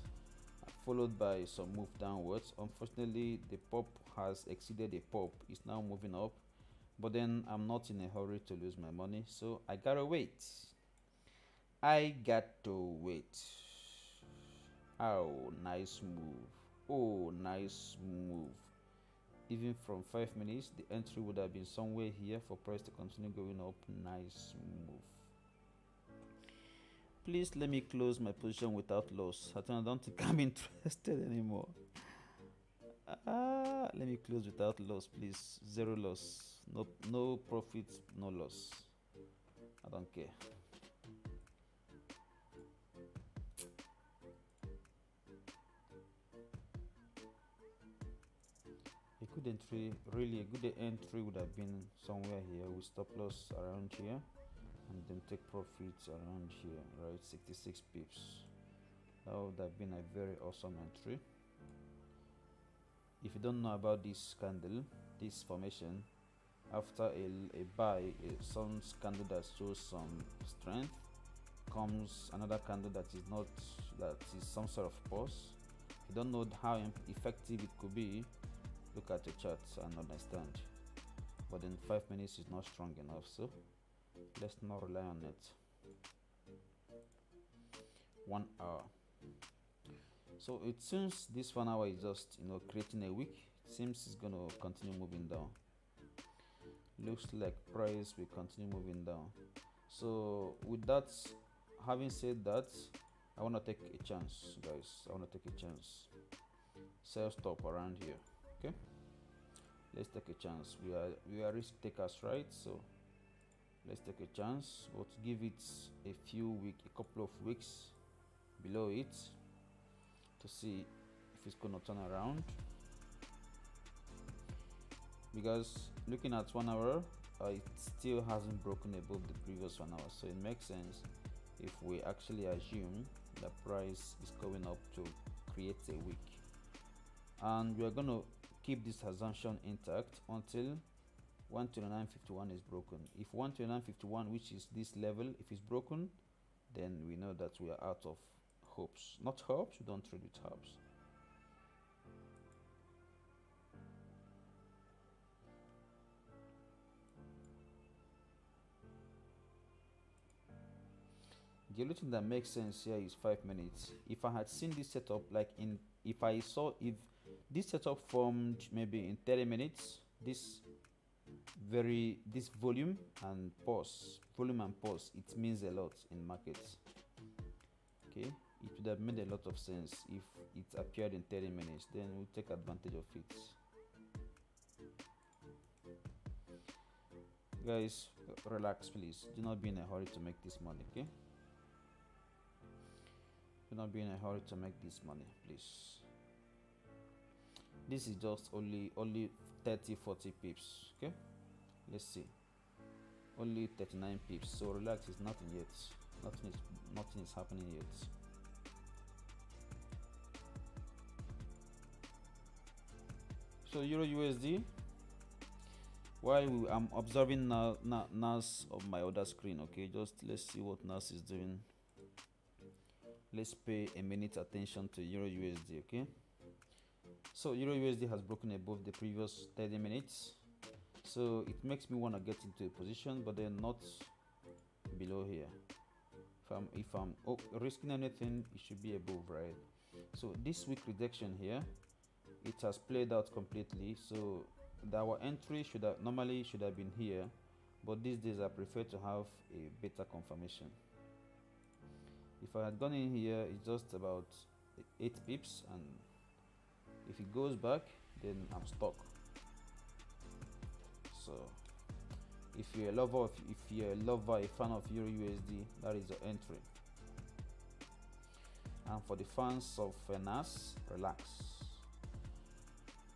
followed by some move downwards. Unfortunately, the pop has exceeded a pop. It's now moving up, but then I'm not in a hurry to lose my money, so I gotta wait. Oh, nice move. Oh, nice move. Even from 5 minutes, the entry would have been somewhere here for price to continue going up. Nice move. Please let me close my position without loss. I don't think I'm interested anymore. Let me close without loss, please. Zero loss. No profit, no loss. I don't care. A good entry, really a good entry would have been somewhere here with stop loss around here, and then take profits around here, right? 66 pips. That would have been a very awesome entry. If you don't know about this candle, this formation, after a buy, some candle that shows some strength, comes another candle that is some sort of pause. If you don't know how effective it could be, look at the charts and understand. But in 5 minutes is not strong enough, so let's not rely on it. 1 hour. So it seems this 1 hour is just creating a wick. It seems it's gonna continue moving down. Looks like price will continue moving down. So with that, having said that, I want to take a chance, guys. I want to take a chance. Sell stop around here. Okay, let's take a chance. We are risk takers, right? So let's take a chance, but give it a couple of weeks below it to see if it's gonna turn around. Because looking at 1 hour, it still hasn't broken above the previous 1 hour, so it makes sense if we actually assume the price is going up to create a wick, and we are going to keep this assumption intact until 129.51 is broken. If 129.51, which is this level, if it's broken, then we know that we are out of hopes. Not hopes, we don't trade with hopes. The only thing that makes sense here is 5 minutes. If I had seen this setup, if this setup formed maybe in 30 minutes, this volume and pause, it means a lot in markets. Okay, it would have made a lot of sense if it appeared in 30 minutes. Then we'll take advantage of it. Guys, relax, please. Do not be in a hurry to make this money. Okay, do not be in a hurry to make this money, please. This is just only 30-40 pips. Okay, let's see, only 39 pips, so relax. It's nothing yet. Nothing is happening yet. So Euro USD, while I'm observing NAS on my other screen. Okay, just let's see what NAS is doing. Let's pay a minute attention to Euro USD. Okay, so Euro USD has broken above the previous 30 minutes, so it makes me want to get into a position, but then not below here. If I'm risking anything, it should be above, right? So this weak rejection here, it has played out completely. So our entry should have been here, but these days I prefer to have a better confirmation. If I had gone in here, it's just about 8 pips, and if it goes back, then I'm stuck. So if you're a fan of Euro USD, that is your entry. And for the fans of NAS, relax,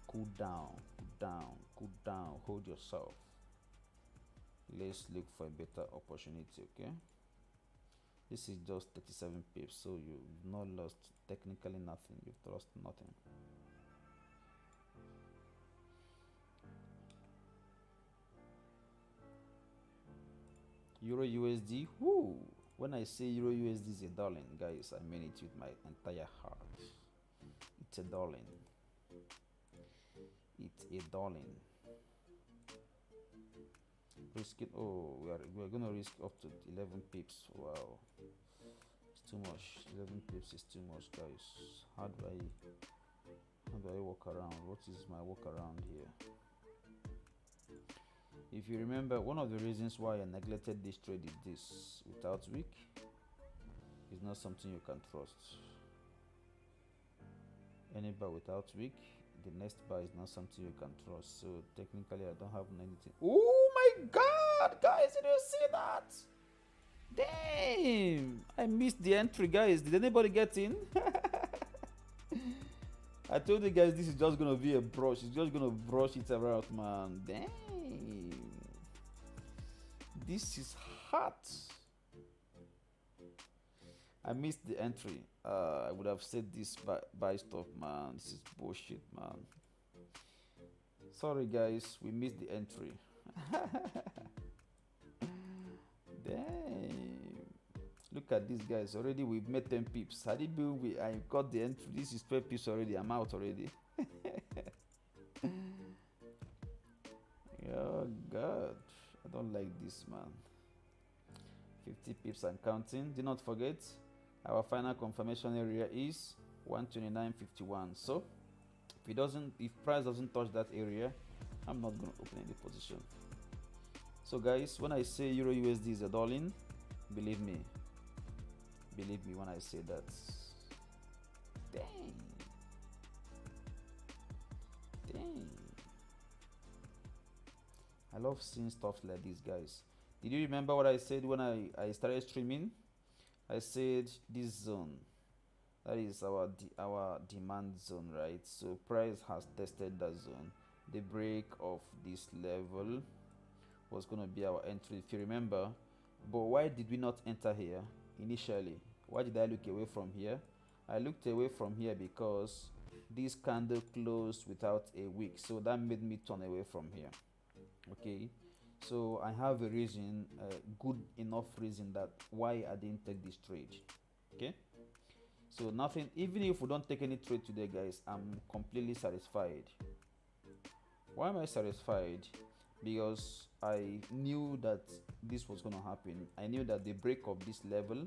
cool down, hold yourself. let's look for a better opportunity. Okay, this is just 37 pips, so you've not lost technically nothing, you've lost nothing. Euro USD, whoo! When I say Euro USD is a darling, guys, I mean it with my entire heart. It's a darling. It's a darling. Risk it. Oh, we are gonna risk up to 11 pips. Wow, it's too much. 11 pips is too much, guys. How do I walk around? What is my walk around here? If you remember, one of the reasons why I neglected this trade is this: without wick is not something you can trust. Any bar without wick, the next bar is not something you can trust. So technically I don't have anything. Oh my god, guys, did you see that? Damn, I missed the entry, guys. Did anybody get in? I told you guys this is just gonna be a brush. It's just gonna brush it around, man. Damn, this is hot. I missed the entry. I would have said this buy stop, man. This is bullshit, man. Sorry, guys, we missed the entry. Damn. Look at these guys. Already we've made 10 pips. I got the entry. This is 12 pips already. I'm out already. Oh, God. I don't like this, man. 50 pips and counting. Do not forget, our final confirmation area is 129.51. So if price doesn't touch that area, I'm not going to open any position. So guys, when I say Euro USD is a darling, believe me when I say that. Dang. I love seeing stuff like this, guys. Did you remember what I said when I started streaming? I said this zone, that is our demand zone, right? So price has tested that zone. The break of this level was going to be our entry, if you remember. But why did we not enter here initially? Why did I look away from here? I looked away from here because this candle closed without a wick, so that made me turn away from here. Okay, so I have a reason, good enough reason that why I didn't take this trade. Okay, so nothing, even if we don't take any trade today, guys, I'm completely satisfied. Why am I satisfied? Because I knew that this was going to happen. I knew that the break of this level,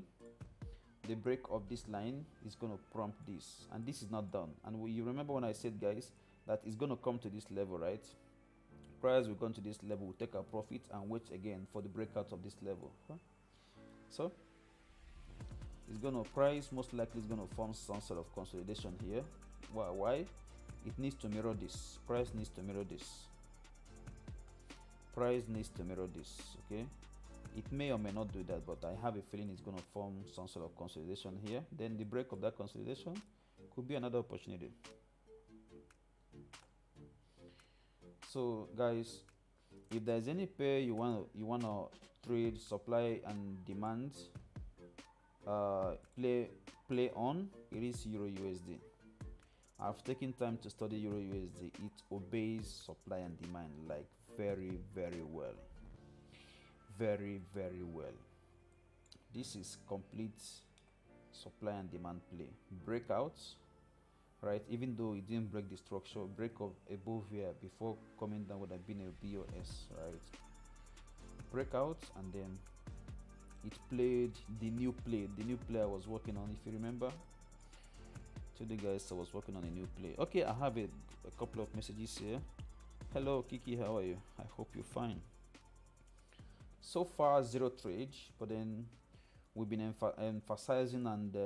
the break of this line is going to prompt this, and this is not done. And you remember when I said, guys, that it's going to come to this level, right? Price will come to this level, we'll take our profit and wait again for the breakout of this level. So it's going to, price most likely is going to form some sort of consolidation here. Why? It needs to mirror this. Price needs to mirror this. Price needs to mirror this. Okay, it may or may not do that, but I have a feeling it's going to form some sort of consolidation here. Then the break of that consolidation could be another opportunity. So guys, if there's any pair you wanna trade, supply and demand, play on, it is Euro USD. I've taken time to study Euro USD. It obeys supply and demand like very well, very well. This is complete supply and demand play. Breakouts, right? Even though it didn't break the structure, break of above here before coming down would have been a BOS, right? Breakout, and then it played the new play I was working on. If you remember, told you guys I was working on a new play. Okay, I have a couple of messages here. Hello Kiki, how are you? I hope you're fine. So far 0 trade, but then we've been emphasizing and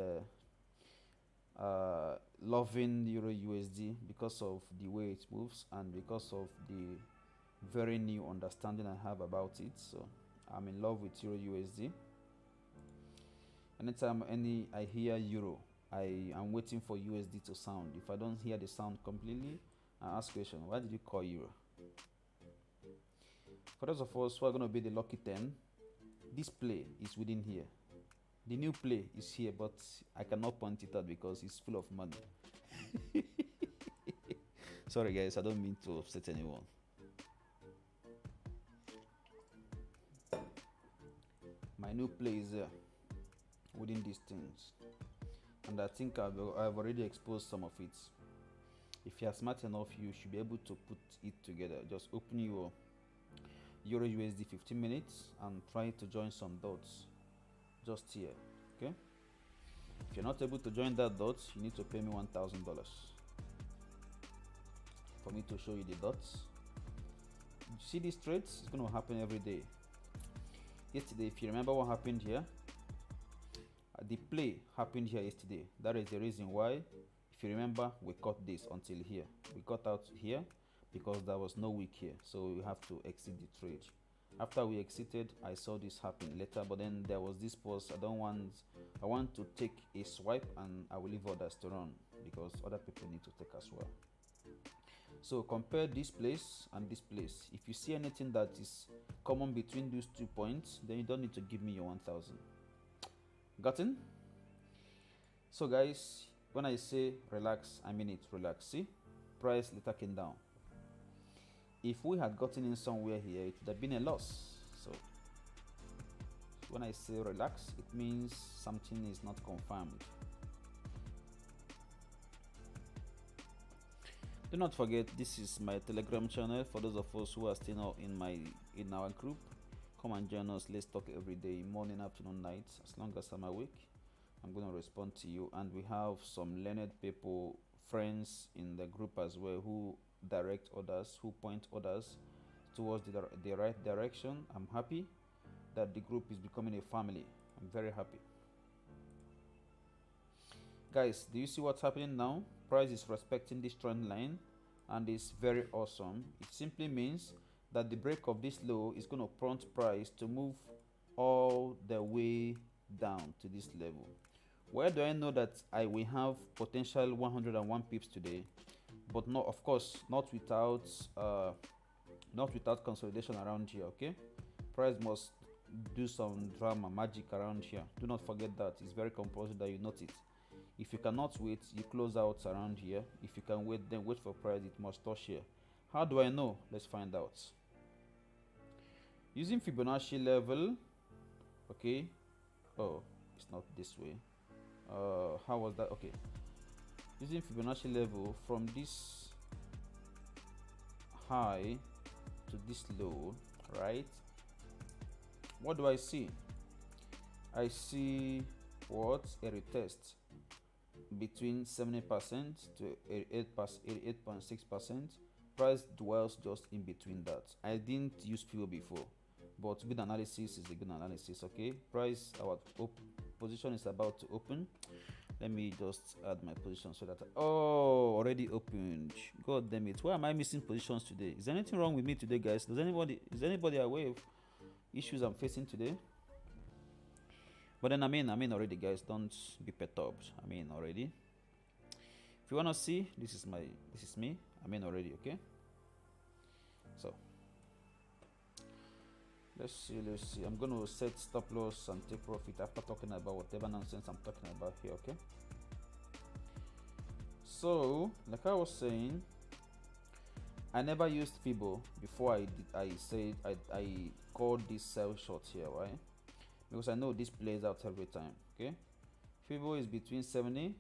loving Euro USD because of the way it moves and because of the very new understanding I have about it. So I'm in love with Euro USD. Anytime I hear Euro, I am waiting for USD to sound. If I don't hear the sound completely, I ask question, why did you call Euro? For those of us who are going to be the lucky 10, this play is within here. The new play is here, but I cannot point it out because it's full of money. Sorry guys, I don't mean to upset anyone. My new play is there within these things, and I think I've already exposed some of it. If you are smart enough, you should be able to put it together. Just open your EURUSD 15 minutes and try to join some dots just here. Okay, if you're not able to join that dot, you need to pay me $1,000 for me to show you the dots. You see these trades? It's going to happen every day. Yesterday, if you remember what happened here, the play happened here yesterday. That is the reason why, if you remember, we cut this until here. We got out here because there was no wick here, so we have to exit the trade. After we exited, I saw this happen later, but then there was this pause. I want to take a swipe, and I will leave others to run because other people need to take as well. So compare this place and this place. If you see anything that is common between those 2 points, then you don't need to give me your 1,000. Gotten? So guys, when I say relax, I mean it. Relax. See, price later came down. If we had gotten in somewhere here, it would have been a loss. So when I say relax, it means something is not confirmed. Do not forget, this is my Telegram channel. For those of us who are still not in our group, come and join us. Let's talk every day, morning, afternoon, night. As long as I'm awake, I'm going to respond to you. And we have some learned people, friends in the group as well, who direct others, who point others towards the right direction. I'm happy that the group is becoming a family. I'm very happy. Guys, do you see what's happening now? Price is respecting this trend line, and it's very awesome. It simply means that the break of this low is going to prompt price to move all the way down to this level. Where do I know that I will have potential 101 pips today? But no, of course, not without consolidation around here. Okay, price must do some drama magic around here. Do not forget that. It's very compulsory that you note it. If you cannot wait, you close out around here. If you can wait, then wait for price. It must touch here. How do I know? Let's find out. Using Fibonacci level. Okay. Oh, it's not this way. How was that? Okay. Using Fibonacci level from this high to this low, right? What do I see? I see what? A retest between 70% to 88.6%. Price dwells just in between that. I didn't use FIBO before, but good analysis is a good analysis. Okay, price, our position is about to open. Let me just add my position so that already opened. God damn it, why am I missing positions today? Is there anything wrong with me today, guys? Is anybody aware of issues I'm facing today? But then I mean already, guys, don't be perturbed. I mean already. If you wanna see, this is me. I mean already, okay? So let's see. I'm gonna set stop loss and take profit after talking about whatever nonsense I'm talking about here, okay? So, like I was saying, I never used FIBO before I called this sell short here, right? Because I know this plays out every time. Okay, FIBO is between 70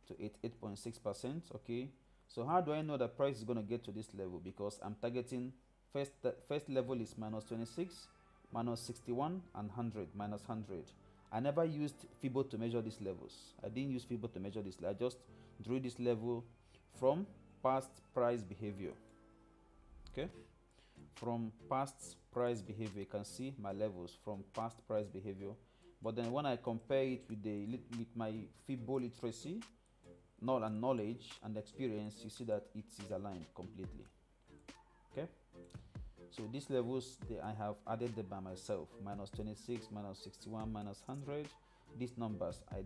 to 88.6%. okay, so how do I know that price is going to get to this level? Because I'm targeting first level is minus 26, minus 61, and 100, minus 100. I never used FIBO to measure these levels. I didn't use FIBO to measure this. I just drew this level from past price behavior. Okay, from past price behavior, you can see my levels from past price behavior. But then when I compare it with my FIBO literacy, knowledge and experience, you see that it is aligned completely. Okay, so these levels, I have added them by myself: minus 26, minus 61, minus 100. These numbers I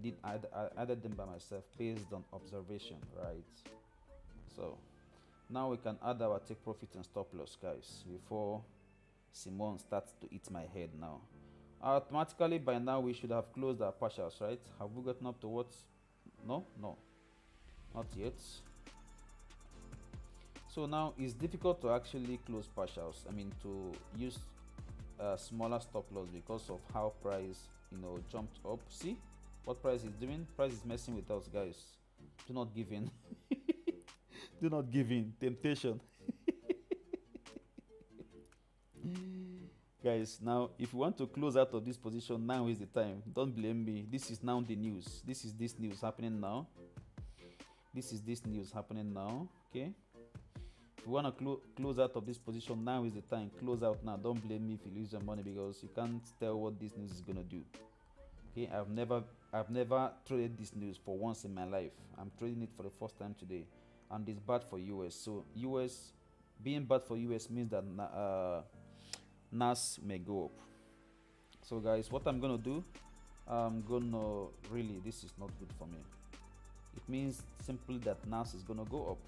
added them by myself based on observation, right? So now we can add our take profit and stop loss, guys, before Simone starts to eat my head now. Automatically by now we should have closed our partials, right? Have we gotten up to what? No, not yet. So now it's difficult to actually close partials. I mean, to use a smaller stop loss because of how price, jumped up. See what price is doing? Price is messing with us, guys. Do not give in. Do not give in. Temptation. Guys, now if you want to close out of this position, now is the time. Don't blame me. This is now the news. This news happening now. This is this news happening now. Okay. If you want to close out of this position, now is the time. Close out now. Don't blame me if you lose your money, because you can't tell what this news is gonna do. Okay, I've never traded this news for once in my life. I'm trading it for the first time today, and it's bad for US. So US being bad for US means that NAS may go up. So guys, what I'm gonna do, this is not good for me. It means simply that NAS is gonna go up.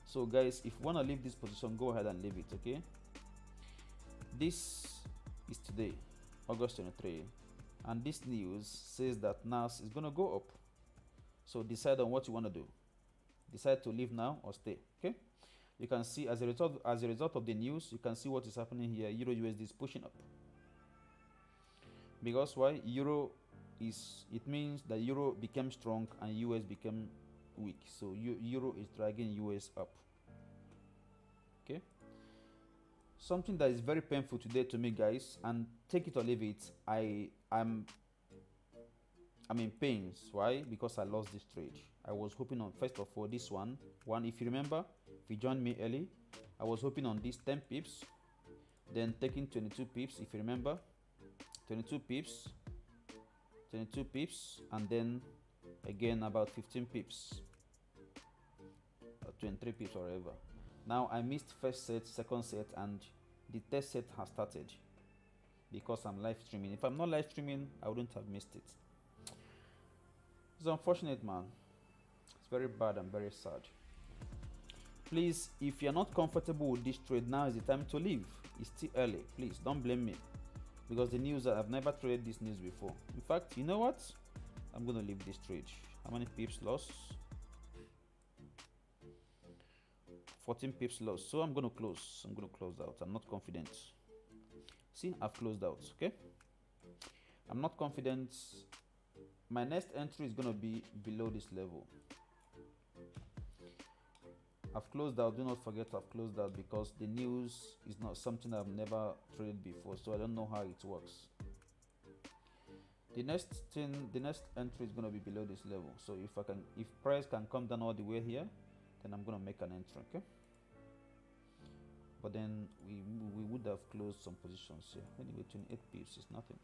So guys, if you want to leave this position, go ahead and leave it. Okay, this is today, August 23, and this news says that NAS is gonna go up. So decide on what you want to do. Decide to leave now or stay. Okay, you can see as a result of the news, you can see what is happening here. Euro USD is pushing up. Because why? It means that euro became strong and US became weak. So euro is dragging US up. Okay, something that is very painful today to me, guys, and take it or leave it, I'm in pains. Why? Because I lost this trade. I was hoping on, first of all, this one, if you remember, if you joined me early, I was hoping on this 10 pips, then taking 22 pips, if you remember, 22 pips, and then again about 15 pips, or 23 pips or whatever. Now I missed first set, second set, and the third set has started because I'm live streaming. If I'm not live streaming, I wouldn't have missed it. It's unfortunate, man. It's very bad and very sad. Please, if you're not comfortable with this trade, now is the time to leave. It's still early. Please don't blame me, because the news, I've never traded this news before. In fact, you know what? I'm gonna leave this trade. How many pips lost? 14 pips lost. So I'm gonna close out. I'm not confident. See, I've closed out. Okay, I'm not confident. My next entry is gonna be below this level. I've closed out. Do not forget I've closed out, because the news is not something I've never traded before, so I don't know how it works. The next entry is gonna be below this level. So if price can come down all the way here, then I'm gonna make an entry. Okay, but then we would have closed some positions here. Anyway, 28 pips is nothing.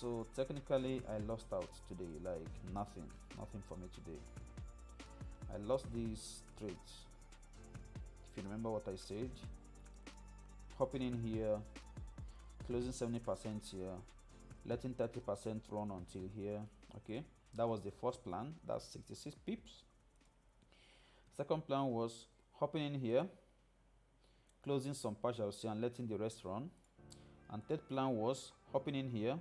So technically I lost out today, like nothing for me today. I lost these trades. If you remember what I said, hopping in here, closing 70% here, letting 30% run until here. Okay, that was the first plan. That's 66 pips. Second plan was hopping in here, closing some partials here and letting the rest run. And third plan was hopping in here,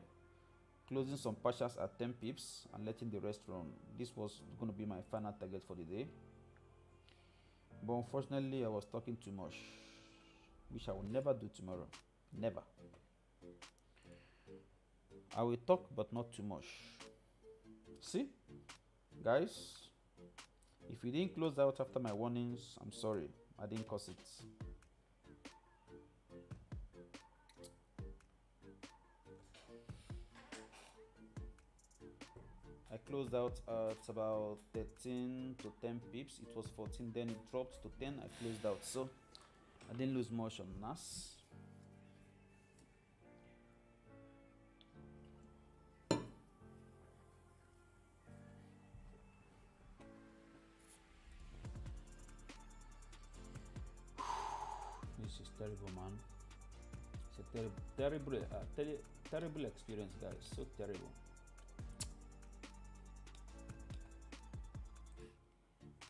closing some partials at 10 pips and letting the rest run. This was going to be my final target for the day, but unfortunately I was talking too much, which I will never do tomorrow. Never. I will talk, but not too much. See, guys, if you didn't close out after my warnings, I'm sorry, I didn't cause it. I closed out at about 13 to 10 pips. It was 14, then it dropped to 10. I closed out, so I didn't lose much on NAS. This is terrible, man. It's a terrible experience, guys. So terrible.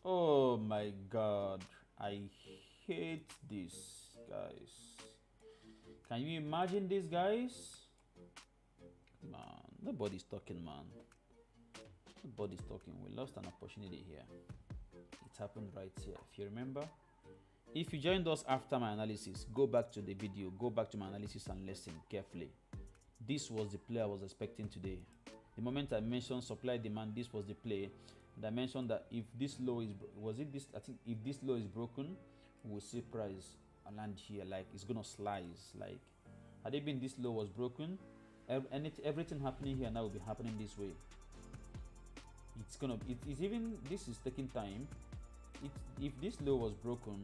Oh my god, I hate this, guys. Can you imagine this, guys? Man, nobody's talking, man. Nobody's talking. We lost an opportunity here. It happened right here. If you remember, if you joined us after my analysis, go back to the video, go back to my analysis and listen carefully. This was the play I was expecting today. The moment I mentioned supply demand, this was the play. And I mentioned that if this low is, I think if this low is broken, we'll see price land here, like it's gonna slice. Like, had it been this low was broken, everything happening here now will be happening this way. It's gonna, it's even, this is taking time. If this low was broken,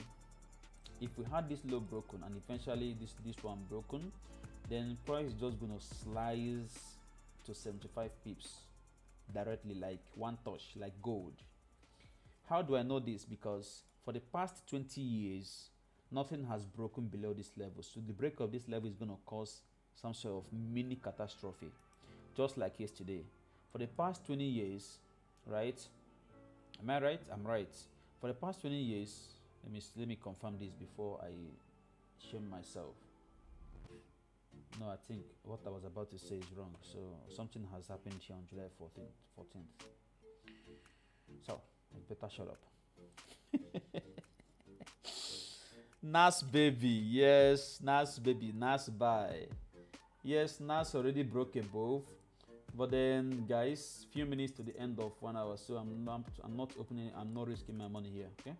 if we had this low broken and eventually this one broken, then price is just gonna slice to 75 pips directly, like one touch, like gold. How do I know this? Because for the past 20 years, nothing has broken below this level. So the break of this level is gonna cause some sort of mini catastrophe, just like yesterday. For the past 20 years, right? Am I right? I'm right. For the past 20 years, let me confirm this before I shame myself. No, I think what I was about to say is wrong. So something has happened here on July 14th. So I better shut up. NAS baby, yes, NAS baby, NAS buy. Yes, NAS already broke above, but then guys, few minutes to the end of 1 hour, so I'm not opening, I'm not risking my money here. Okay,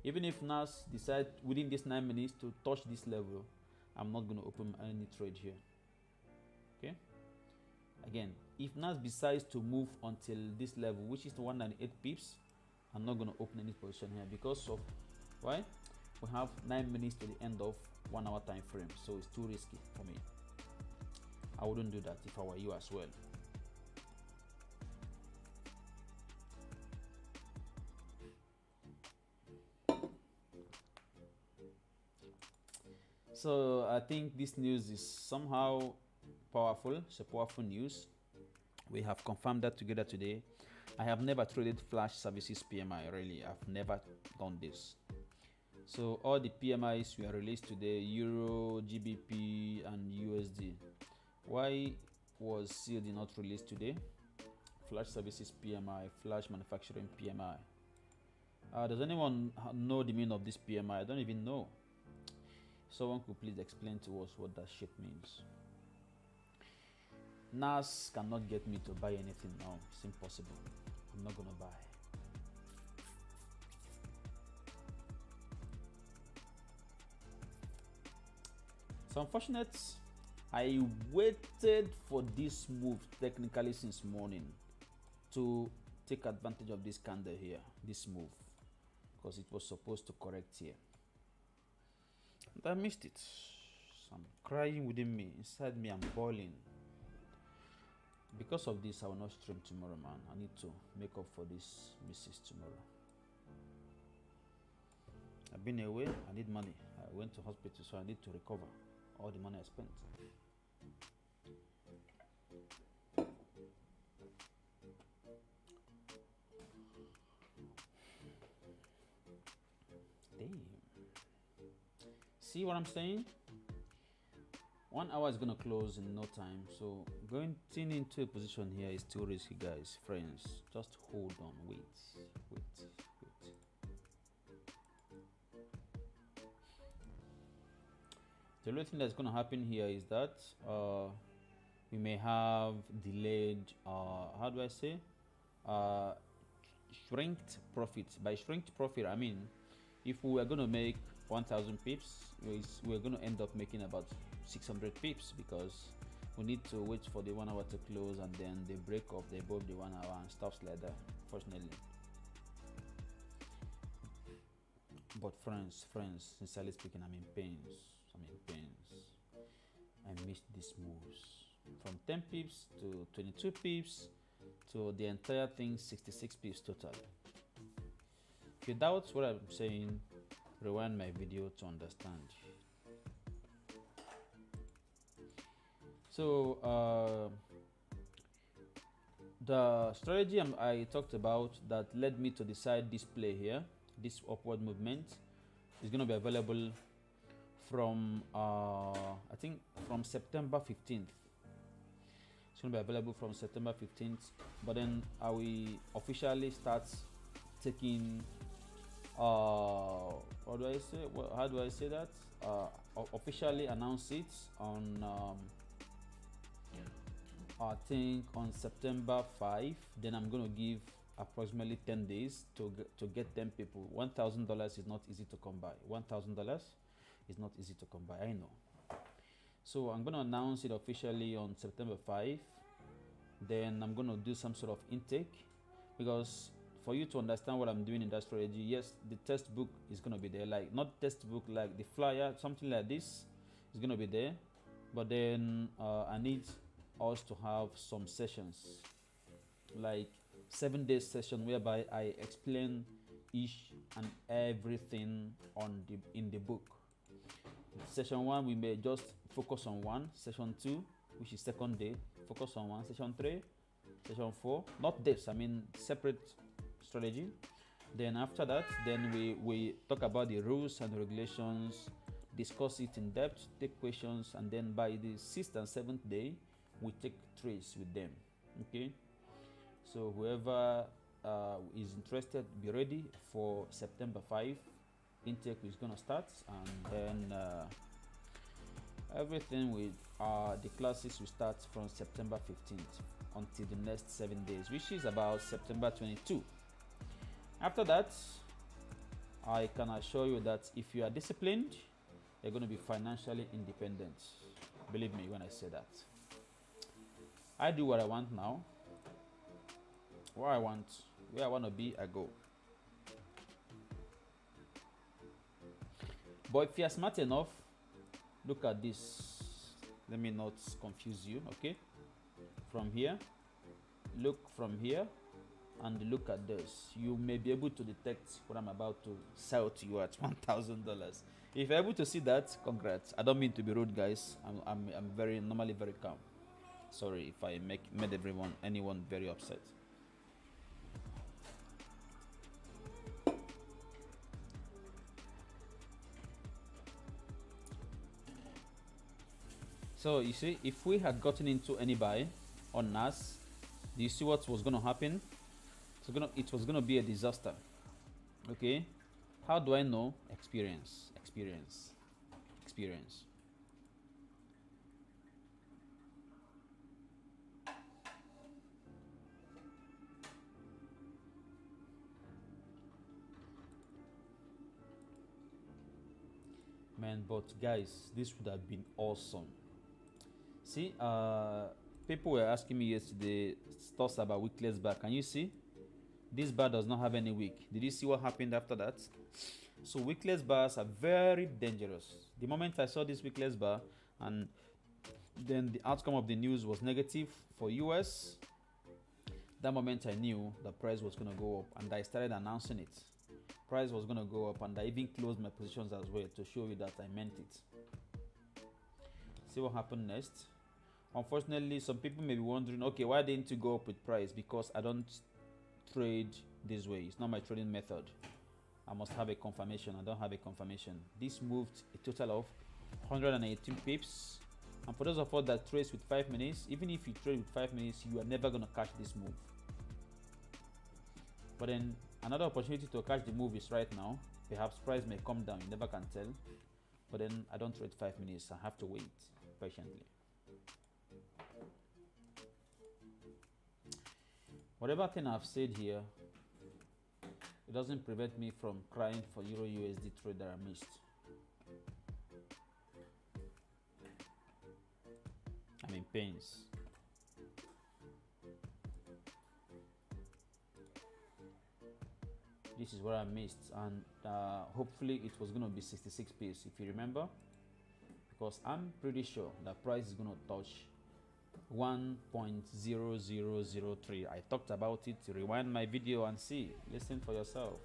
even if NAS decide within this 9 minutes to touch this level, I'm not going to open any trade here. Okay, again, if NAS decides to move until this level, which is 198 pips, I'm not going to open any position here because of why? We have 9 minutes to the end of 1 hour time frame, so it's too risky for me. I wouldn't do that if I were you as well. So I think this news is somehow powerful. It's a powerful news. We have confirmed that together today. I have never traded flash services PMI, really. I've never done this. So all the PMIs were released today: Euro, GBP, and USD. Why was COD not released today? Flash services PMI, flash manufacturing PMI. Does anyone know the meaning of this PMI? I don't even know. Someone could please explain to us what that shit means. NAS cannot get me to buy anything now. It's impossible. I'm not gonna buy. It's unfortunate. I waited for this move technically since morning to take advantage of this candle here, this move, because it was supposed to correct here. And I missed it. So I'm crying within me. Inside me, I'm boiling. Because of this, I will not stream tomorrow, man. I need to make up for this misses tomorrow. I've been away. I need money. I went to hospital, so I need to recover all the money I spent. Damn. See what I'm saying? 1 hour is gonna close in no time, so going into a position here is too risky, guys. Friends, just hold on. Wait. The only thing that's gonna happen here is that we may have delayed, how do I say, shrinked profits. By shrinked profit, I mean if we were gonna make 1,000 pips, we're gonna end up making about 600 pips, because we need to wait for the 1 hour to close and then they break up, they above the 1 hour and stuff like that, fortunately. But friends, sincerely speaking, I'm in pains. I missed these moves from 10 pips to 22 pips to the entire thing 66 pips total. If you doubt what I'm saying, rewind my video to understand. So the strategy I talked about that led me to decide this play here, this upward movement, is going to be available from I think from September 15th. It's going to be available from September 15th, but then I will officially start taking what do I say? How do I say that? Officially announce it on I think on September 5. Then I'm going to give approximately 10 days to get 10 people. $1,000 is not easy to come by. $1,000 is not easy to come by, I know. So I'm going to announce it officially on September 5. Then I'm going to do some sort of intake, because for you to understand what I'm doing in that strategy, yes, the textbook is going to be there, like not textbook, like the flyer, something like this is going to be there. But then I need us to have some sessions, like 7-day session, whereby I explain each and everything in the book. Session 1, we may just focus on one. Session 2, which is second day, focus on one. Session 3, session 4, not this, I mean separate strategy. Then after that, then we talk about the rules and regulations, discuss it in depth, take questions, and then by the 6th and 7th day, we take trades with them. Okay, so whoever is interested, be ready for September 5. Intake is gonna start, and then everything with the classes will start from September 15th until the next 7 days, which is about September 22. After that, I can assure you that if you are disciplined, you're going to be financially independent. Believe me when I say that. I do what I want now. What I want, where I want to be, I go. But if you are smart enough, look at this. Let me not confuse you, okay? From here, look from here, and look at this. You may be able to detect what I'm about to sell to you at $1,000. If you're able to see that, congrats. I don't mean to be rude, guys. I'm normally very calm. Sorry if I made anyone very upset. So you see, if we had gotten into any buy on NAS, do you see what was going to happen? It was going to be a disaster. Okay, how do I know? Experience. Man, but guys, this would have been awesome. See, people were asking me yesterday stuff about wickless bar. Can you see? This bar does not have any wick. Did you see what happened after that? So wickless bars are very dangerous. The moment I saw this wickless bar, and then the outcome of the news was negative for US, that moment I knew the price was going to go up, and I started announcing it. Price was going to go up, and I even closed my positions as well to show you that I meant it. See what happened next. Unfortunately, some people may be wondering, okay, why didn't you go up with price? Because I don't trade this way. It's not my trading method. I must have a confirmation. I don't have a confirmation. This moved a total of 118 pips. And for those of us that trade with 5 minutes, even if you trade with 5 minutes, you are never going to catch this move. But then another opportunity to catch the move is right now. Perhaps price may come down. You never can tell. But then I don't trade 5 minutes. I have to wait patiently. Whatever thing I've said here, it doesn't prevent me from crying for EURUSD trade that I missed. I'm in pains. This is what I missed, and hopefully it was going to be 66 pips, if you remember, because I'm pretty sure the price is going to touch 1.0003. I talked about it. Rewind my video and see. Listen for yourself.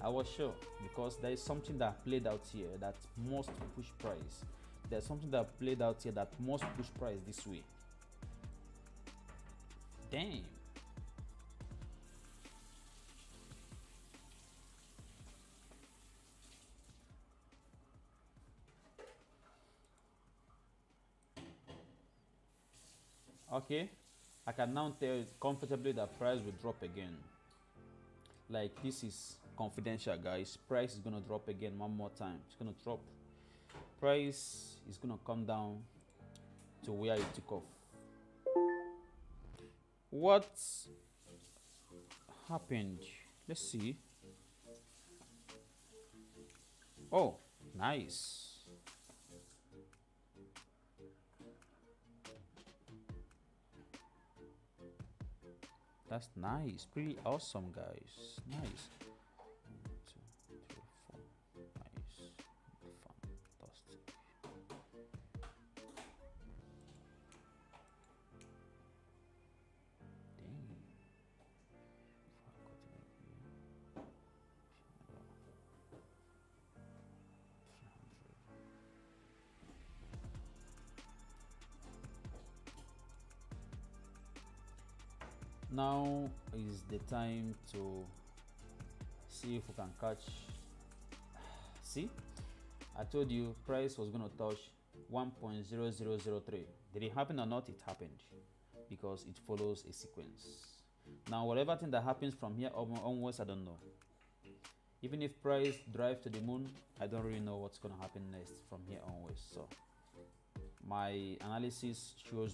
I was sure, because there is something that played out here that must push price. There's something that played out here that must push price this way. Damn. Okay, I can now tell comfortably that price will drop again. Like, this is confidential, guys. Price is gonna drop again one more time. It's gonna drop. Price is gonna come down to where it took off. What happened? Let's see. Oh, nice. That's nice. Pretty awesome, guys. Nice. 1, 2, 3, 4. Nice. Fantastic. Dang. Now is the time to see if we can catch. See, I told you price was going to touch 1.0003. Did it happen or not? It happened, because it follows a sequence. Now, whatever thing that happens from here onwards, I don't know. Even if price drives to the moon, I don't really know what's going to happen next from here onwards. So my analysis showed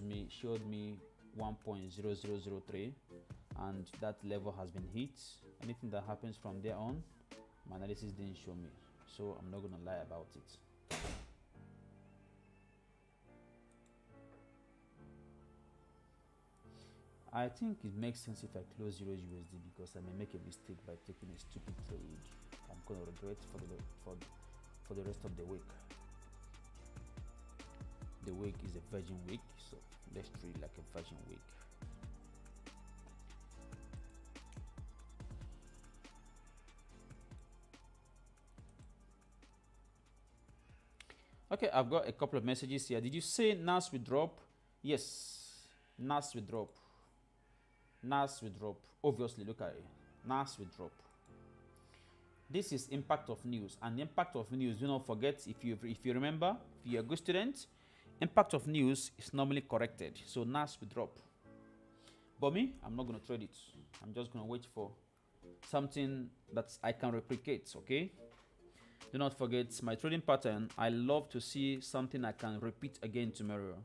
me 1.0003, and that level has been hit. Anything that happens from there on, my analysis didn't show me, so I'm not going to lie about it. I think it makes sense if I close EURUSD, because I may make a mistake by taking a stupid trade. I'm going to regret for the rest of the week. The week is a virgin week, so let's treat it like a virgin week. Okay, I've got a couple of messages here. Did you say NAS will drop? Yes, NAS will drop. NAS will drop. Obviously, look at it. NAS will drop. This is impact of news, and the impact of news, do not forget, if you remember, if you're a good student, impact of news is normally corrected. So NAS will drop. But me, I'm not going to trade it. I'm just going to wait for something that I can replicate, okay? Do not forget my trading pattern. I love to see something I can repeat again tomorrow.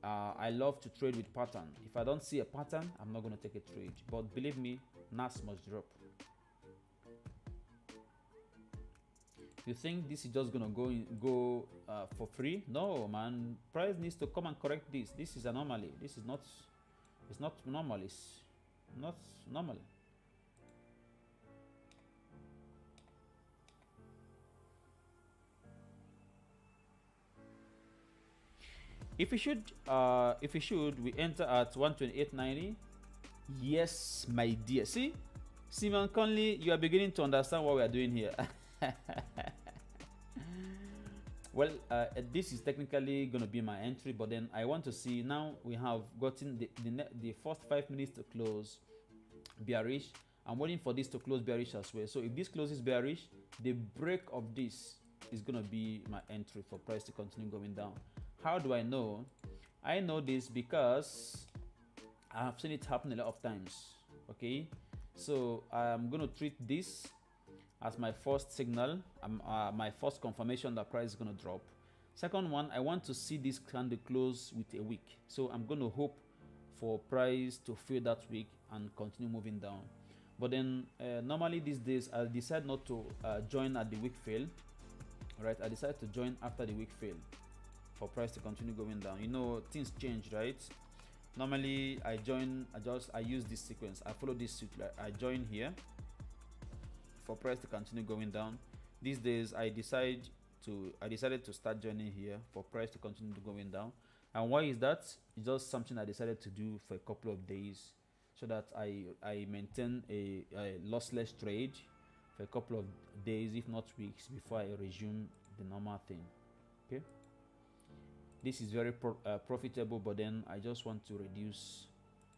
I love to trade with pattern. If I don't see a pattern, I'm not going to take a trade. But believe me, NAS must drop. You think this is just going to go for free? No, man. Price needs to come and correct this. This is anomaly. This is not, it's not normal. It's not normal. If we should, we enter at 128.90. Yes, my dear. See, Simon Conley, you are beginning to understand what we are doing here. Well, this is technically going to be my entry, but then I want to see, now we have gotten the first 5 minutes to close bearish. I'm waiting for this to close bearish as well. So if this closes bearish, the break of this is going to be my entry for price to continue going down. How do I know? I know this because I have seen it happen a lot of times. Okay, so I'm going to treat this as my first signal, my first confirmation that price is going to drop. Second one, I want to see this candle close with a wick. So I'm going to hope for price to fill that wick and continue moving down. But then normally these days I decide not to join at the wick fail. Right, I decide to join after the wick fail for price to continue going down. You know, things change, right? Normally I use this sequence. I follow this suit. I join here for price to continue going down. These days I decided to start joining here for price to continue going down. And why is that? It's just something I decided to do for a couple of days, so that I maintain a lossless trade for a couple of days, if not weeks, before I resume the normal thing. Okay, this is very profitable, but then I just want to reduce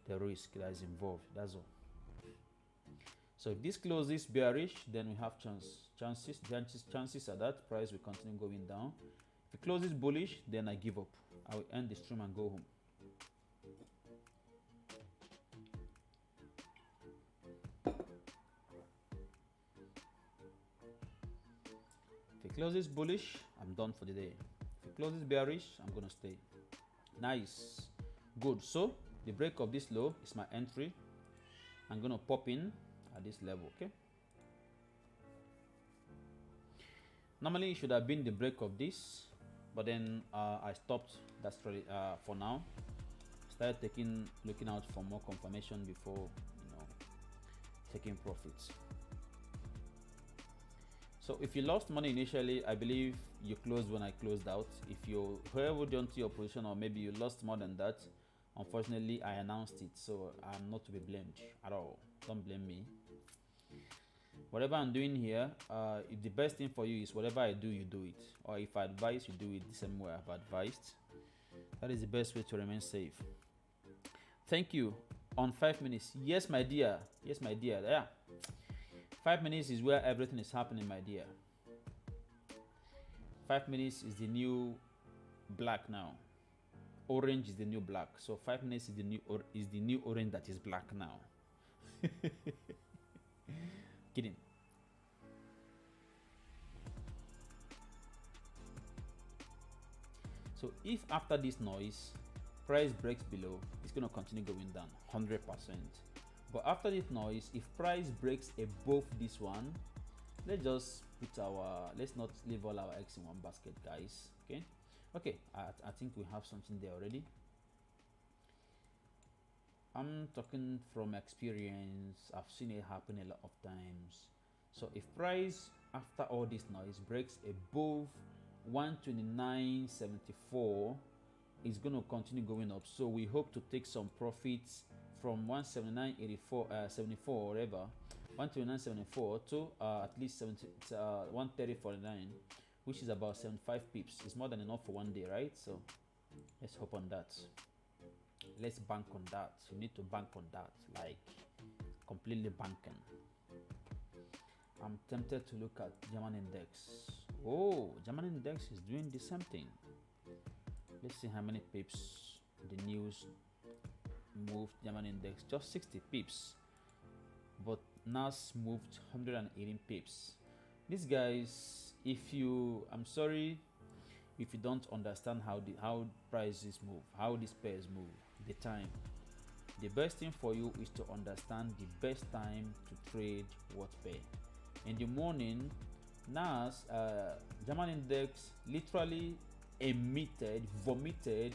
the risk that is involved. That's all. So if this closes bearish, then we have chances are that price will continue going down. If it closes bullish, then I give up. I will end the stream and go home. it closes bullish, I'm done for the day. If it closes bearish, I'm gonna stay. Nice, good. So the break of this low is my entry. I'm gonna pop in at this level. Okay, normally it should have been the break of this, but then I stopped that strategy for now. Started looking out for more confirmation before taking profits. So if you lost money initially, I believe you closed when I closed out. If you held onto your position, or maybe you lost more than that, unfortunately I announced it, so I'm not to be blamed at all. Don't blame me. Whatever I'm doing here, if the best thing for you is whatever I do, you do it. Or if I advise, you do it the same way I've advised. That is the best way to remain safe. Thank you. On 5 minutes. Yes, my dear. Yes, my dear. Yeah. 5 minutes is where everything is happening, my dear. 5 minutes is the new black now. Orange is the new black. So 5 minutes is the new orange that is black now. Kidding. So if after this noise price breaks below, it's going to continue going down 100%. But after this noise, if price breaks above this one, let's not leave all our eggs in one basket, guys. Okay, I think we have something there already. I'm talking from experience. I've seen it happen a lot of times. So if price after all this noise breaks above 129.74, it's going to continue going up. So we hope to take some profits from 179.74 or whatever, 129.74 to at least 130.49, which is about 75 pips. It's more than enough for one day, right? So let's hope on that. Let's bank on that. You need to bank on that, like completely banking. I'm tempted to look at German index. Oh, German index is doing the same thing. Let's see how many pips the news moved German index. Just 60 pips, but NAS moved 118 pips. These guys, I'm sorry if you don't understand how prices move, how these pairs move, the time. The best thing for you is to understand the best time to trade what pair. In the morning, NAS German index literally vomited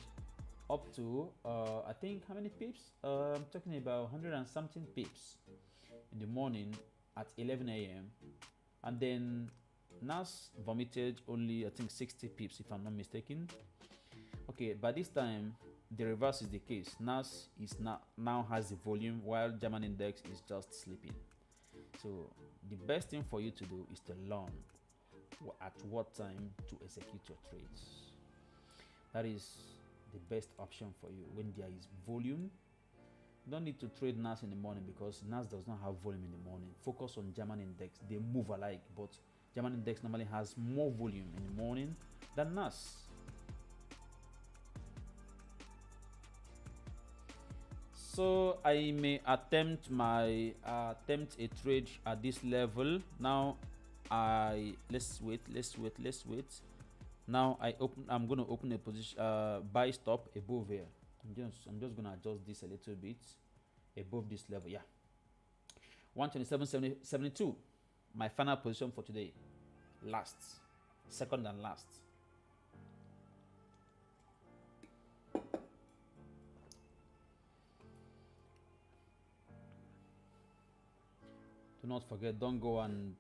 up to I think how many pips? I'm talking about 100 and something pips in the morning at 11 a.m. and then NAS vomited only I think 60 pips if I'm not mistaken. Okay, by this time the reverse is the case. NAS is now has the volume while German index is just sleeping. So the best thing for you to do is to learn at what time to execute your trades. That is the best option for you when there is volume. You don't need to trade NAS in the morning because NAS does not have volume in the morning. Focus on German index. They move alike, but German index normally has more volume in the morning than NAS. So I may attempt a trade at this level. Now let's wait. Now I'm going to open a position buy stop above here. I'm just going to adjust this a little bit above this level. Yeah, 127.72. My final position for today. Second and last. Do not forget, don't go and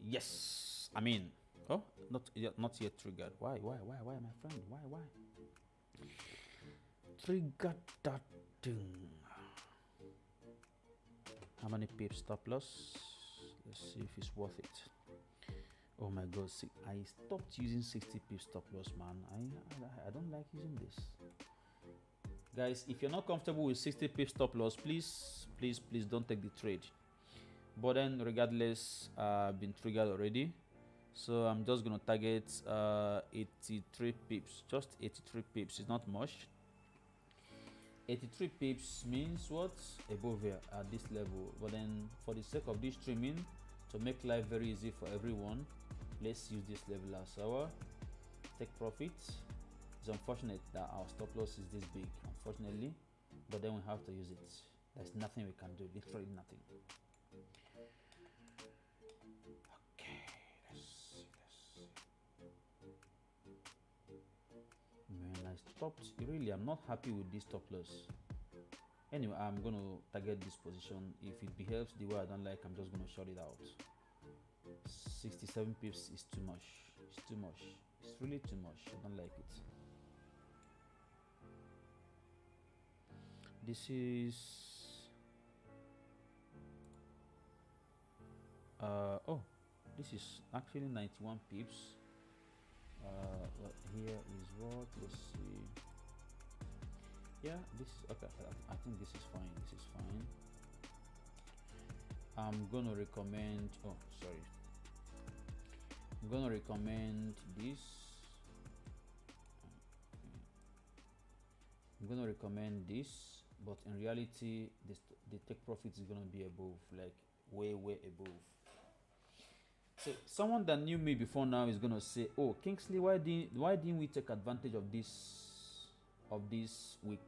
yes, I mean, oh, not yet triggered. Why, my friend? Why? Triggered that thing. How many pips stop loss? Let's see if it's worth it. Oh my God, I stopped using 60 pips stop loss, man. I don't like using this. Guys, if you're not comfortable with 60 pips stop loss, please don't take the trade. But then regardless, I've been triggered already, so I'm just gonna target 83 pips. Just 83 pips is not much. 83 pips means what? Above here at this level. But then for the sake of this streaming, to make life very easy for everyone, let's use this level as our take profits. It's unfortunate that our stop loss is this big, unfortunately, but then we have to use it. There's nothing we can do, literally nothing. Okay, let's see. Man, I stopped. Really, I'm not happy with this stop loss. Anyway, I'm gonna target this position. If it behaves the way I don't like, I'm just gonna shut it out. 67 pips is too much. It's too much. It's really too much. I don't like it. This is this is actually 91 pips. Well, here is what, let's see. Yeah, this is okay. I think this is fine. This is fine. I'm gonna recommend, oh sorry, I'm gonna recommend this. I'm gonna recommend this, but in reality the take profit is gonna be above, like way above. So someone that knew me before now is gonna say, oh Kingsley, why didn't we take advantage of this week?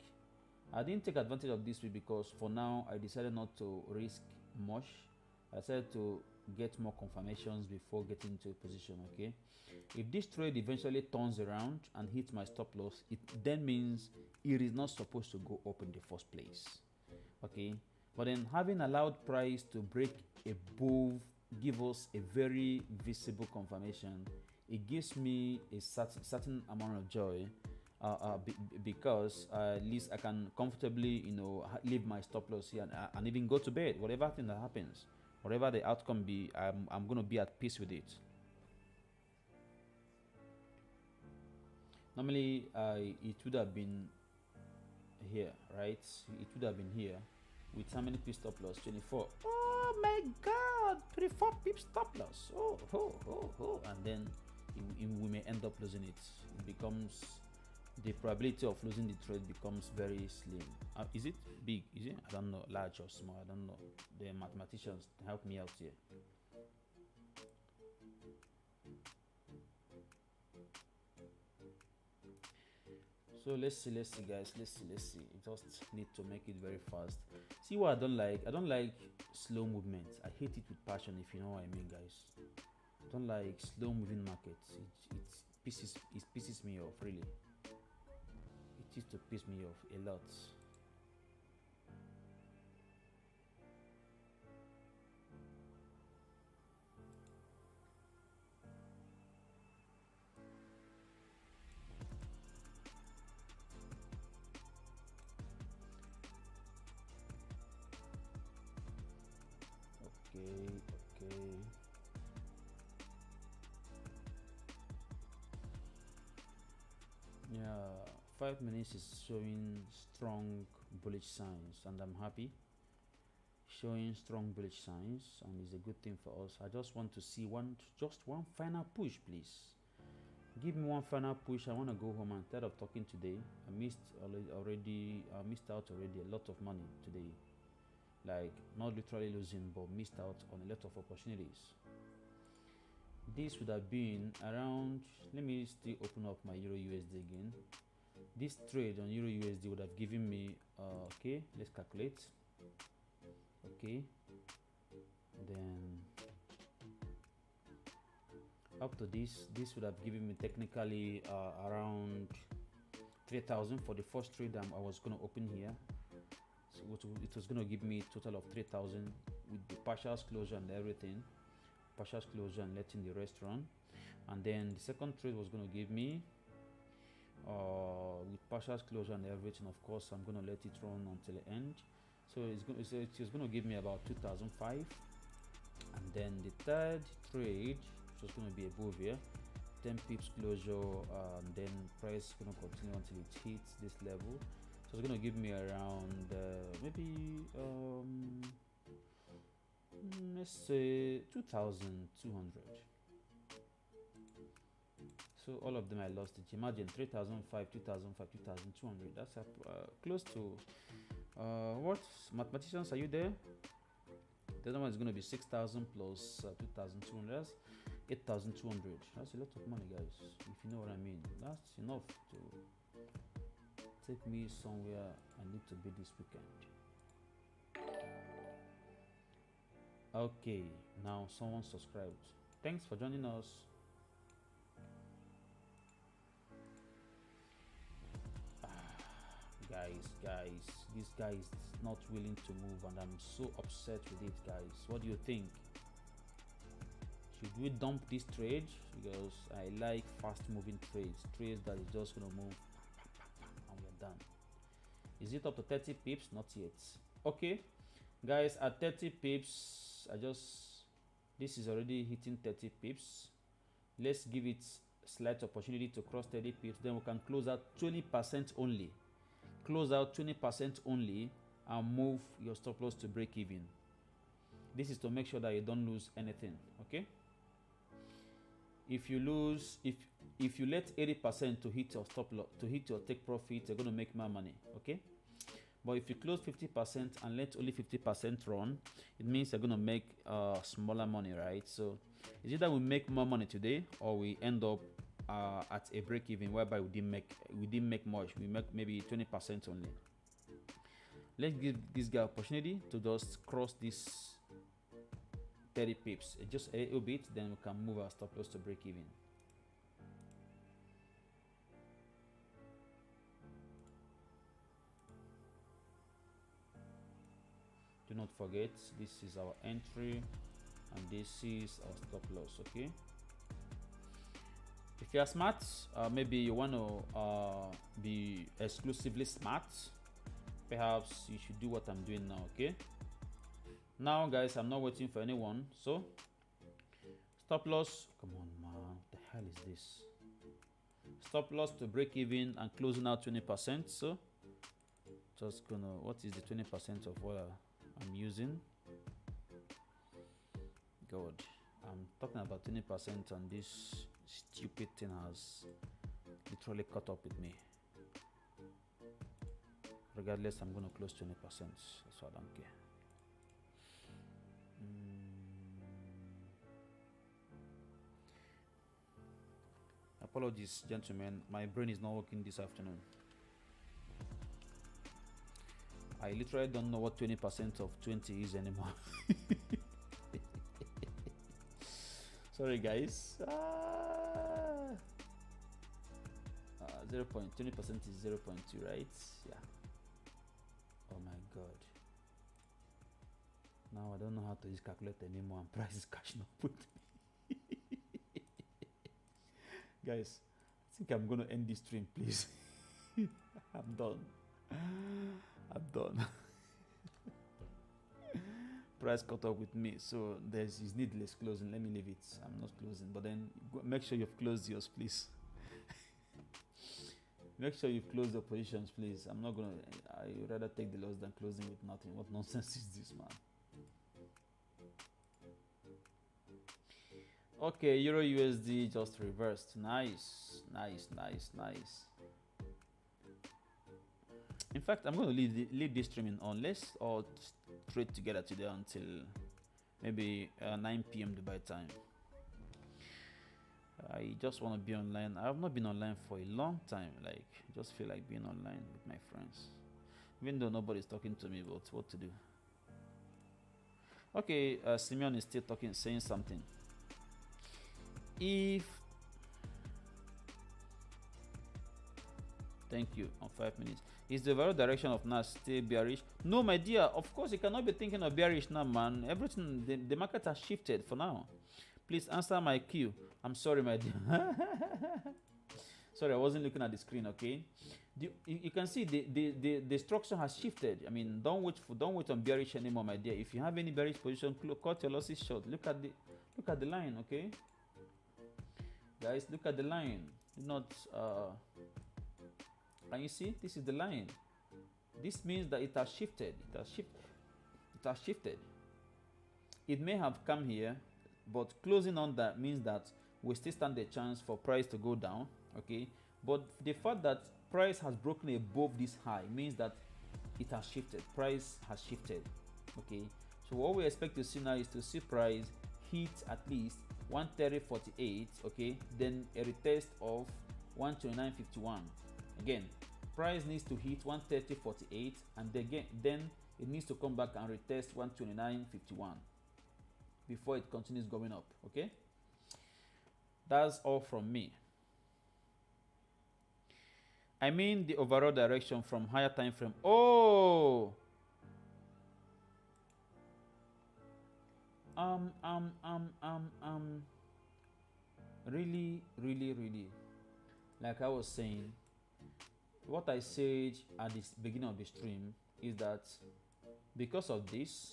I didn't take advantage of this week because for now I decided not to risk much. I decided to get more confirmations before getting into a position. Okay, if this trade eventually turns around and hits my stop loss, it then means it is not supposed to go up in the first place. Okay, but then having allowed price to break above, give us a very visible confirmation, it gives me a certain amount of joy, because at least I can comfortably, leave my stop loss here and even go to bed. Whatever thing that happens, whatever the outcome be, I'm going to be at peace with it. Normally, it would have been here, right? It would have been here with how many pips stop loss? 24. Oh my God, 24 pips stop loss. Oh, and then we may end up losing it. It becomes, the probability of losing the trade becomes very slim. Is it big? Is it? I don't know. Large or small? I don't know. The mathematicians help me out here. So let's see guys, let's see. You just need to make it very fast. See what I don't like? I don't like slow movement. I hate it with passion, if you know what I mean, guys. I don't like slow moving markets. It pisses me off, really. It used to piss me off a lot. Okay. Yeah, 5 minutes is showing strong bullish signs, and I'm happy. Showing strong bullish signs, and it's a good thing for us. I just want to see just one final push, please. Give me one final push. I want to go home. I'm tired of talking today. I missed out already a lot of money today. Like, not literally losing, but missed out on a lot of opportunities. This would have been around, let me still open up my EURUSD again. This trade on EURUSD would have given me, okay, let's calculate. Okay, then up to this would have given me technically around 3,000 for the first trade I was going to open here. So it was going to give me a total of 3,000 with the partial closure and everything, partial closure and letting the rest run. And then the second trade was going to give me with partial closure and everything. Of course, I'm going to let it run until the end. So it's going to give me about 2,005. And then the third trade, which was going to be above here, 10 pips closure, and then price is going to continue until it hits this level. So it's going to give me around maybe let's say 2,200. So all of them I lost it. Imagine 3,005, 2,005, 2,200. That's close to what? Mathematicians, are you there? The other one is going to be 6,000 plus 2,200. 8,200. That's a lot of money, guys, if you know what I mean. That's enough to take me somewhere I need to be this weekend. Okay, now someone subscribed. Thanks for joining us. Guys, this guy is not willing to move and I'm so upset with it, guys. What do you think? Should we dump this trade? Because I like fast moving trades that is just gonna move and we're done. Is it up to 30 pips? Not yet. Okay, guys, at 30 pips, this is already hitting 30 pips. Let's give it slight opportunity to cross 30 pips, then we can close out 20% only. Close out 20% only and move your stop loss to break even. This is to make sure that you don't lose anything. Okay, if you lose, if you let 80% to hit your stop loss, to hit your take profit, you're going to make more money. Okay, but if you close 50% and let only 50% run, it means you're going to make smaller money, right? So it's either we make more money today or we end up at a break even whereby we didn't make much. We make maybe 20% only. Let's give this guy opportunity to just cross this 30 pips, just a little bit, then we can move our stop loss to break even. Do not forget, this is our entry and this is our stop loss. Okay, if you are smart, maybe you want to be exclusively smart, perhaps you should do what I'm doing now. Okay, now guys, I'm not waiting for anyone, so stop loss, come on man, what the hell is this? Stop loss to break even and closing out 20%. So just gonna, what is the 20% of what I'm using? God, I'm talking about 20% and this stupid thing has literally caught up with me. Regardless, I'm going to close 20%, so I don't care. Apologies, gentlemen, my brain is not working this afternoon. I literally don't know what 20% of 20 is anymore. Sorry guys. 20% is 0.2, right? Yeah. Oh my god. Now I don't know how to use calculator anymore and price is catching up with me. Guys, I think I'm gonna end this stream, please. I'm done. I'm done. Price caught up with me, so there's is needless closing. Let me leave it. I'm not closing, but then make sure you've closed yours, please. Make sure you've closed your positions, please. I'm not gonna. I would rather take the loss than closing with nothing. What nonsense is this, man? Okay, Euro USD just reversed. Nice. In fact, I'm going to leave this streaming on. Let's all trade together today until maybe 9 p.m. Dubai time. I just want to be online. I have not been online for a long time. Like, just feel like being online with my friends, even though nobody's talking to me about what to do. Okay, Simeon is still talking, saying something. Thank you, on 5 minutes. Is the overall direction of NAS still bearish? No, my dear. Of course, you cannot be thinking of bearish now, man. Everything, the market has shifted for now. Please answer my cue. I'm sorry, my dear. Sorry, I wasn't looking at the screen. Okay, you can see the structure has shifted. I mean, don't wait on bearish anymore, my dear. If you have any bearish position, cut your losses short. Look at the line, okay, guys. Look at the line. Not can you see? This is the line. This means that it has shifted. It has shifted. It may have come here, but closing on that means that we still stand a chance for price to go down. Okay, but the fact that price has broken above this high means that it has shifted. Price has shifted. Okay, so what we expect to see now is to see price hit at least 130.48, okay, then a retest of 129.51. Again, price needs to hit 130.48, and then it needs to come back and retest 129.51 before it continues going up. Okay, that's all from me. I mean the overall direction from higher time frame. Oh, really, like I was saying, what I said at the beginning of the stream is that because of this,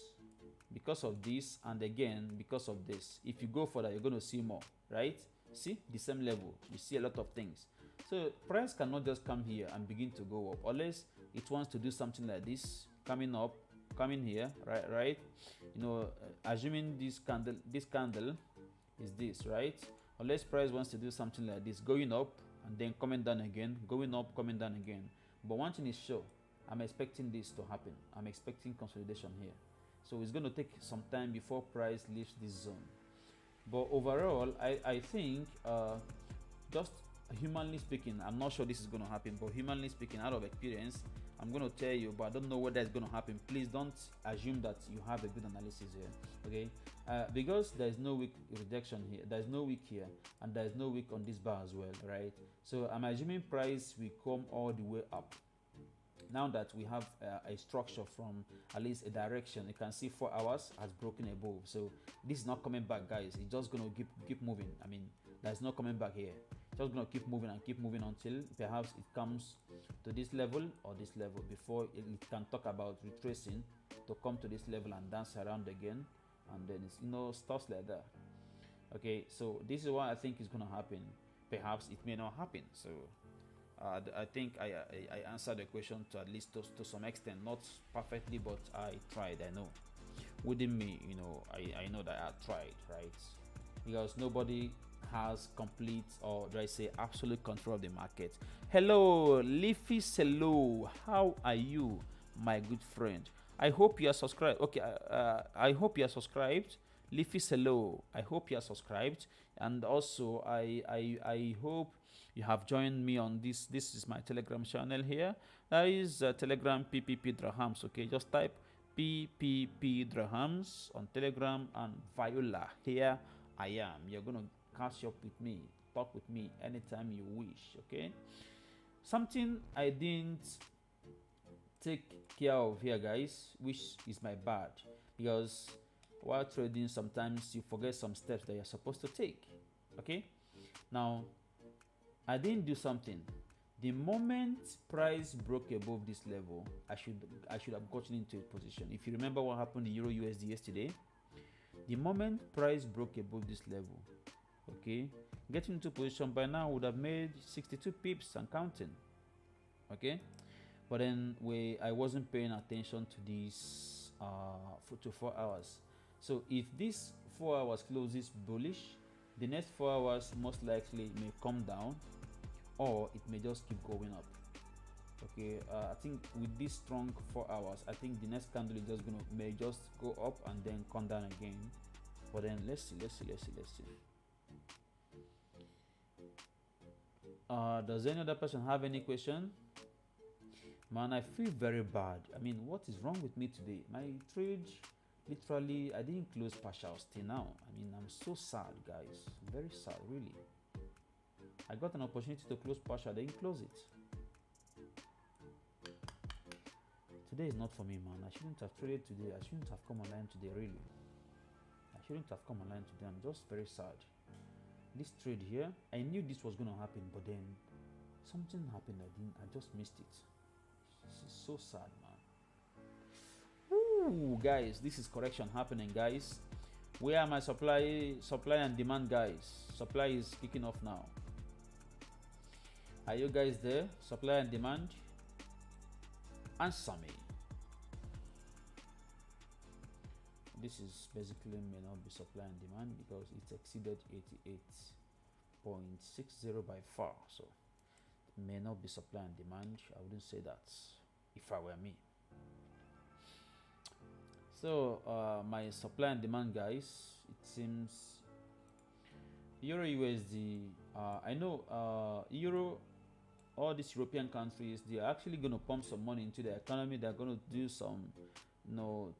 and again because of this, if you go further, you're going to see more, right? See the same level, you see a lot of things. So price cannot just come here and begin to go up unless it wants to do something like this, coming up, coming here, right? You know, assuming this candle is this, right? Unless price wants to do something like this, going up and then coming down again, going up, coming down again. But one thing is sure, I'm expecting this to happen. I'm expecting consolidation here. So it's going to take some time before price leaves this zone. But overall, I think just humanly speaking, I'm not sure this is going to happen, but humanly speaking, out of experience, I'm going to tell you, but I don't know whether it's going to happen. Please don't assume that you have a good analysis here, okay? Because there is no weak rejection here, there is no weak here, and there is no weak on this bar as well, right? So I'm assuming price will come all the way up. Now that we have a structure from at least a direction, you can see 4 hours has broken above. So this is not coming back, guys. It's just going to keep moving. I mean, there's no coming back here. It's just going to keep moving and keep moving until perhaps it comes to this level or this level before it can talk about retracing to come to this level and dance around again, and then it's, you know, stuff like that. Okay, so this is what I think is going to happen. Perhaps it may not happen. So I think I answered the question to at least to some extent, not perfectly, but I tried. I know within me, you know, I know that I tried, right? Because nobody has complete, or do I say absolute control of the market. Hello, Leafy Hello, how are you, my good friend? I hope you are subscribed. Okay, I hope you are subscribed. Leafy Hello, I hope you are subscribed, and also I hope you have joined me on this. This is my Telegram channel here. That is Telegram PPP Drahams. Okay, just type PPP Drahams on Telegram, and Viola, here I am. You're gonna catch up with me, talk with me anytime you wish. Okay, something I didn't take care of here, guys, which is my bad, because while trading sometimes you forget some steps that you're supposed to take. Okay, now I didn't do something. The moment price broke above this level, I should have gotten into a position. If you remember what happened in EURUSD yesterday, the moment price broke above this level, okay, getting into position by now would have made 62 pips and counting. Okay, but then I wasn't paying attention to this to 4 hours. So if this 4 hours closes bullish, the next 4 hours most likely may come down, or it may just keep going up. Okay, I think with this strong 4 hours, I think the next candle is just may just go up and then come down again. But then let's see. Does any other person have any question? Man, I feel very bad. I mean, what is wrong with me today? My trade, literally, I didn't close partials till now. I mean, I'm so sad, guys. Very sad, really. I got an opportunity to close partial, I didn't close it. Today is not for me, man. I shouldn't have traded today. I shouldn't have come online today, really. I shouldn't have come online today. I'm just very sad. This trade here, I knew this was going to happen, but then something happened. I just missed it. This is so sad, man. Ooh, guys, this is correction happening, guys. Where are my supply and demand, guys? Supply is kicking off now. Are you guys there? Supply and demand? Answer me. This is basically may not be supply and demand because it exceeded 88.60 by far. So it may not be supply and demand. I wouldn't say that if I were me. So my supply and demand, guys, it seems Euro USD. I know Euro, all these European countries, they are actually going to pump some money into the economy. They're going to do some,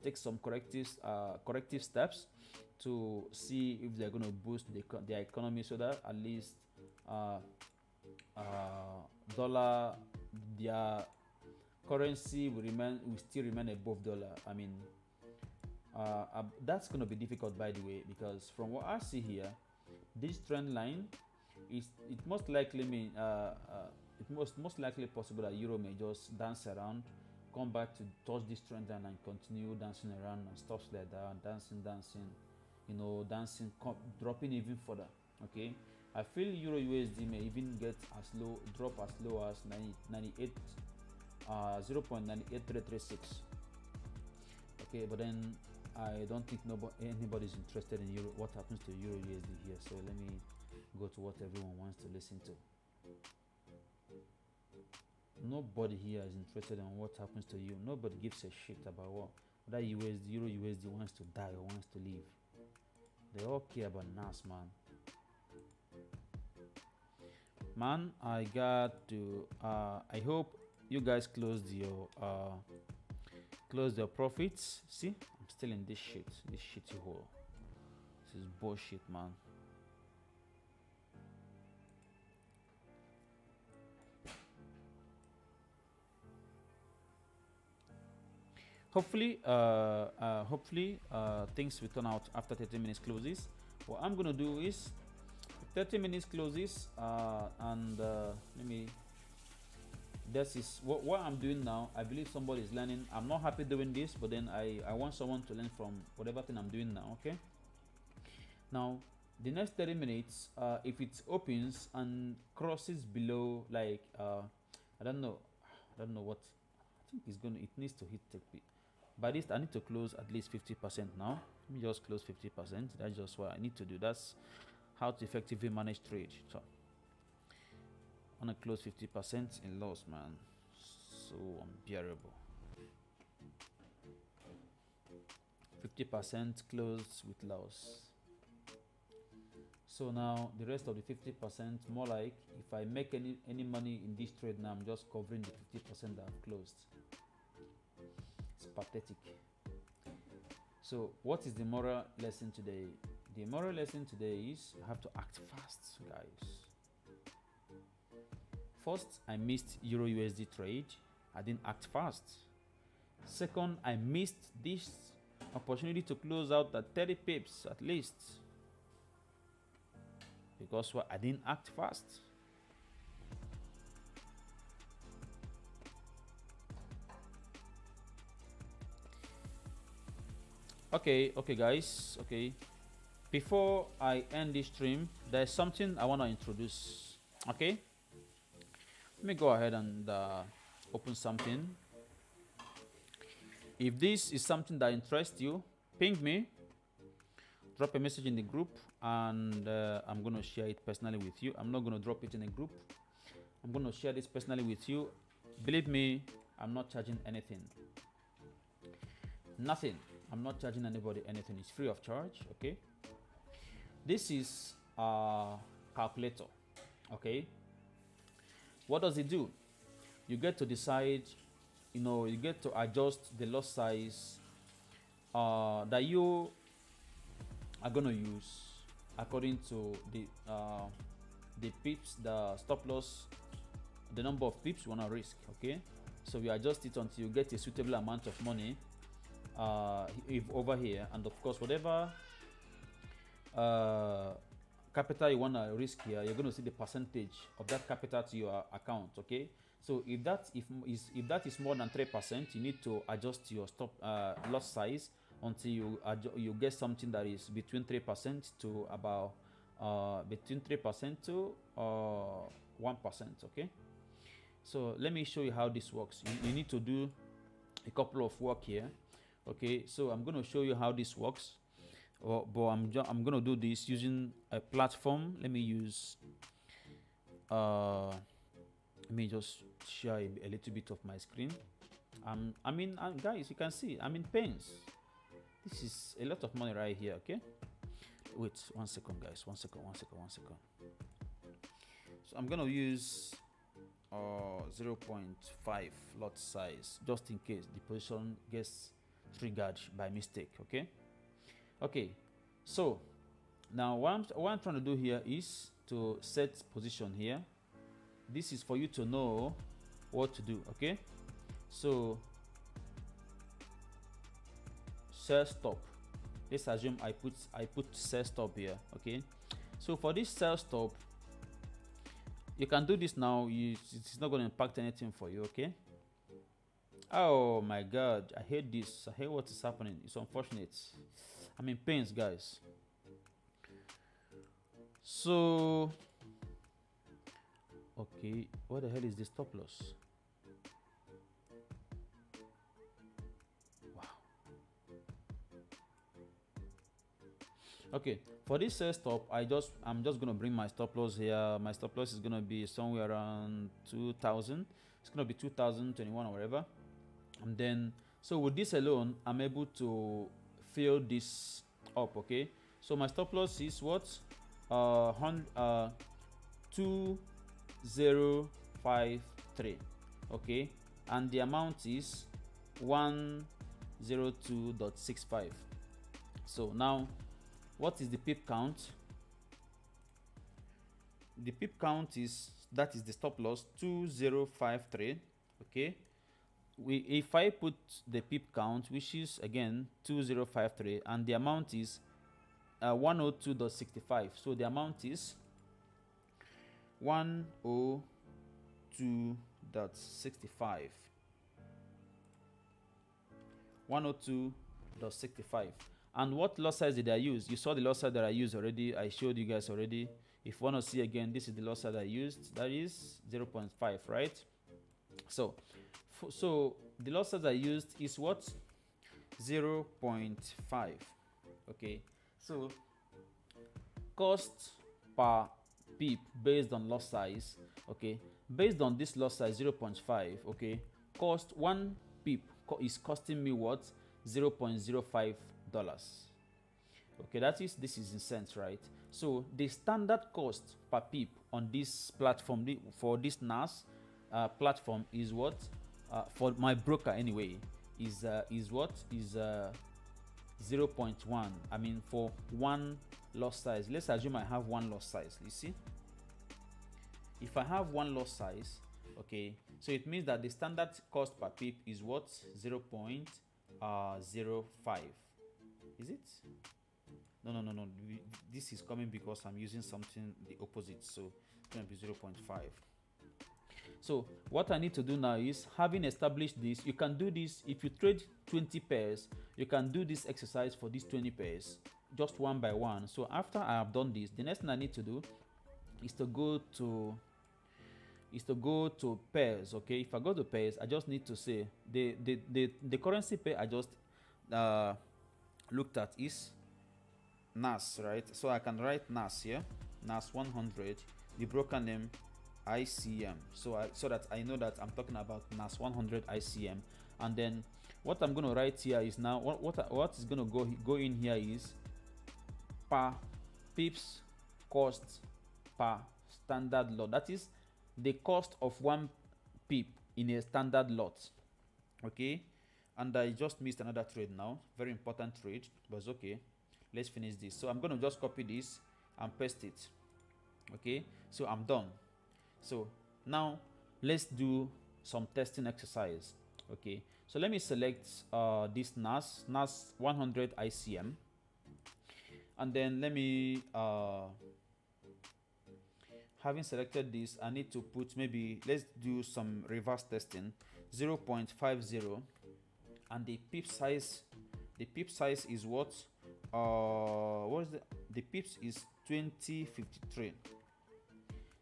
take some corrective steps to see if they're going to boost their economy, so that at least uh, dollar, their currency will still remain above dollar. I mean, that's going to be difficult, by the way, because from what I see here, this trend line is it most likely mean it most likely possible that euro may just dance around, come back to touch this trend line and continue dancing around and stuff like that, dancing, dancing, dropping even further. Okay, I feel euro USD may even drop as low as 98 0.98336. Okay, but then I don't think anybody's interested in euro. What happens to euro USD here? So let me go to what everyone wants to listen to. Nobody here is interested in what happens to you. Nobody gives a shit about what that euro USD wants to die or wants to leave. They all care about NAS, man. Man, I got to. I hope you guys closed your profits. See, I'm still in this shitty hole. This is bullshit, man. Hopefully things will turn out after 30 minutes closes. What I'm gonna do is 30 minutes closes, and let me. This is what I'm doing now. I believe somebody is learning. I'm not happy doing this, but then I want someone to learn from whatever thing I'm doing now. Okay. Now the next 30 minutes, if it opens and crosses below, like I don't know what. I think it needs to hit by this. I need to close at least 50% now. Let me just close 50%. That's just what I need to do. That's how to effectively manage trade. So I'm gonna close 50% in loss, man. So unbearable. 50% closed with loss. So now the rest of the 50%, more like if I make any money in this trade now, I'm just covering the 50% that I've closed. It's pathetic. So what is the moral lesson today? The moral lesson today is you have to act fast, guys. First, I missed Euro USD trade. I didn't act fast. Second, I missed this opportunity to close out at 30 pips at least, because I didn't act fast. Okay, guys. Okay, before I end this stream, there's something I want to introduce. Okay, let me go ahead and open something. If this is something that interests you, ping me, drop a message in the group, and I'm going to share it personally with you. I'm not going to drop it in a group. I'm going to share this personally with you. Believe me, I'm not charging anything. Nothing. I'm not charging anybody anything. It's free of charge. Okay. This is a calculator. Okay. What does it do? You get to decide, you get to adjust the lot size that you are going to use according to the pips, the stop loss, the number of pips you want to risk. Okay, so you adjust it until you get a suitable amount of money if over here, and of course whatever capital you want to risk here, you're going to see the percentage of that capital to your account. Okay, so if that is more than 3%, you need to adjust your stop loss size until you get something that is between 3% to about between 3% to 1%. Okay, so let me show you how this works. You need to do a couple of work here. Okay, so I'm going to show you how this works. But I'm going to do this using a platform. Let me use let me just share a little bit of my screen. Guys, you can see I'm in pains. This is a lot of money right here. Okay, Wait 1 second, guys. 1 second. So I'm gonna use 0.5 lot size just in case the position gets triggered by mistake. Okay, so now what I'm trying to do here is to set position here. This is for you to know what to do. Okay, so sell stop. Let's assume I put sell stop here. Okay, so for this sell stop, you can do this now. It's not going to impact anything for you. Okay. Oh my god, I hate this. I hate what is happening. It's unfortunate. I'm in pains, guys. So okay, what the hell is this stop loss? Wow. Okay, for this sell stop, I'm just gonna bring my stop loss here. My stop loss is gonna be somewhere around 2000. It's gonna be 2021 or whatever. And then, so with this alone, I'm able to fill this up. Okay, so my stop loss is what? 2053. Okay, and the amount is 102.65. So now, what is the pip count? The pip count is, that is the stop loss, 2053. Okay, if I put the pip count, which is again 2053, and the amount is 102.65, so the amount is 102.65. 102.65. And what loss size did I use? You saw the loss size that I used already. I showed you guys already. If you want to see again, this is the loss size I used. That is 0.5, right? So the loss size I used is what? 0.5. Okay, so cost per pip based on loss size. Okay, based on this loss size 0.5. okay, cost 1 pip is costing me what? $0.05. Okay, this is in cents, right? So the standard cost per pip on this platform, for this NAS platform, is what? For my broker anyway, is what? Is 0.1. I mean, for one loss size. Let's assume I have one loss size. You see, if I have one loss size, okay, so it means that the standard cost per pip is what? 0.05. Is it? No. This is coming because I'm using something the opposite, so it's going to be 0.5. So what I need to do now is, having established this, you can do this if you trade 20 pairs. You can do this exercise for these 20 pairs just one by one. So after I have done this, the next thing I need to do is to go to pairs. Okay, if I go to pairs, I just need to say the currency pair I just looked at is NAS, right? So I can write NAS here, NAS100, the broker name ICM, so that I know that I'm talking about NAS100 ICM. And then what I'm going to write here is, now what is going to go in here is per pips cost per standard lot. That is the cost of 1 pip in a standard lot. Okay, and I just missed another trade now, very important trade, but it's okay. Let's finish this. So I'm going to just copy this and paste it. Okay, so I'm done. So now let's do some testing exercise. Okay, so let me select this NAS100 ICM, and then let me having selected this, I need to put, maybe let's do some reverse testing, 0.50, and the pip size is what? What is the pips is 2053.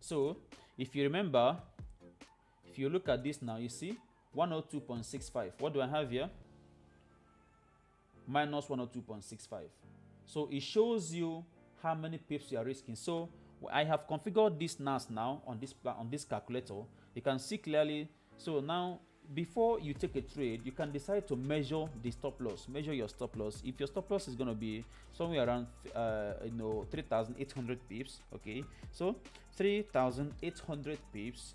So if you remember, if you look at this now, you see 102.65. What do I have here? Minus 102.65. So it shows you how many pips you are risking. So I have configured this NAS now on this calculator. You can see clearly. So now before you take a trade, you can decide to measure the stop loss. Measure your stop loss. If your stop loss is going to be somewhere around 3,800 pips, okay, so 3,800 pips,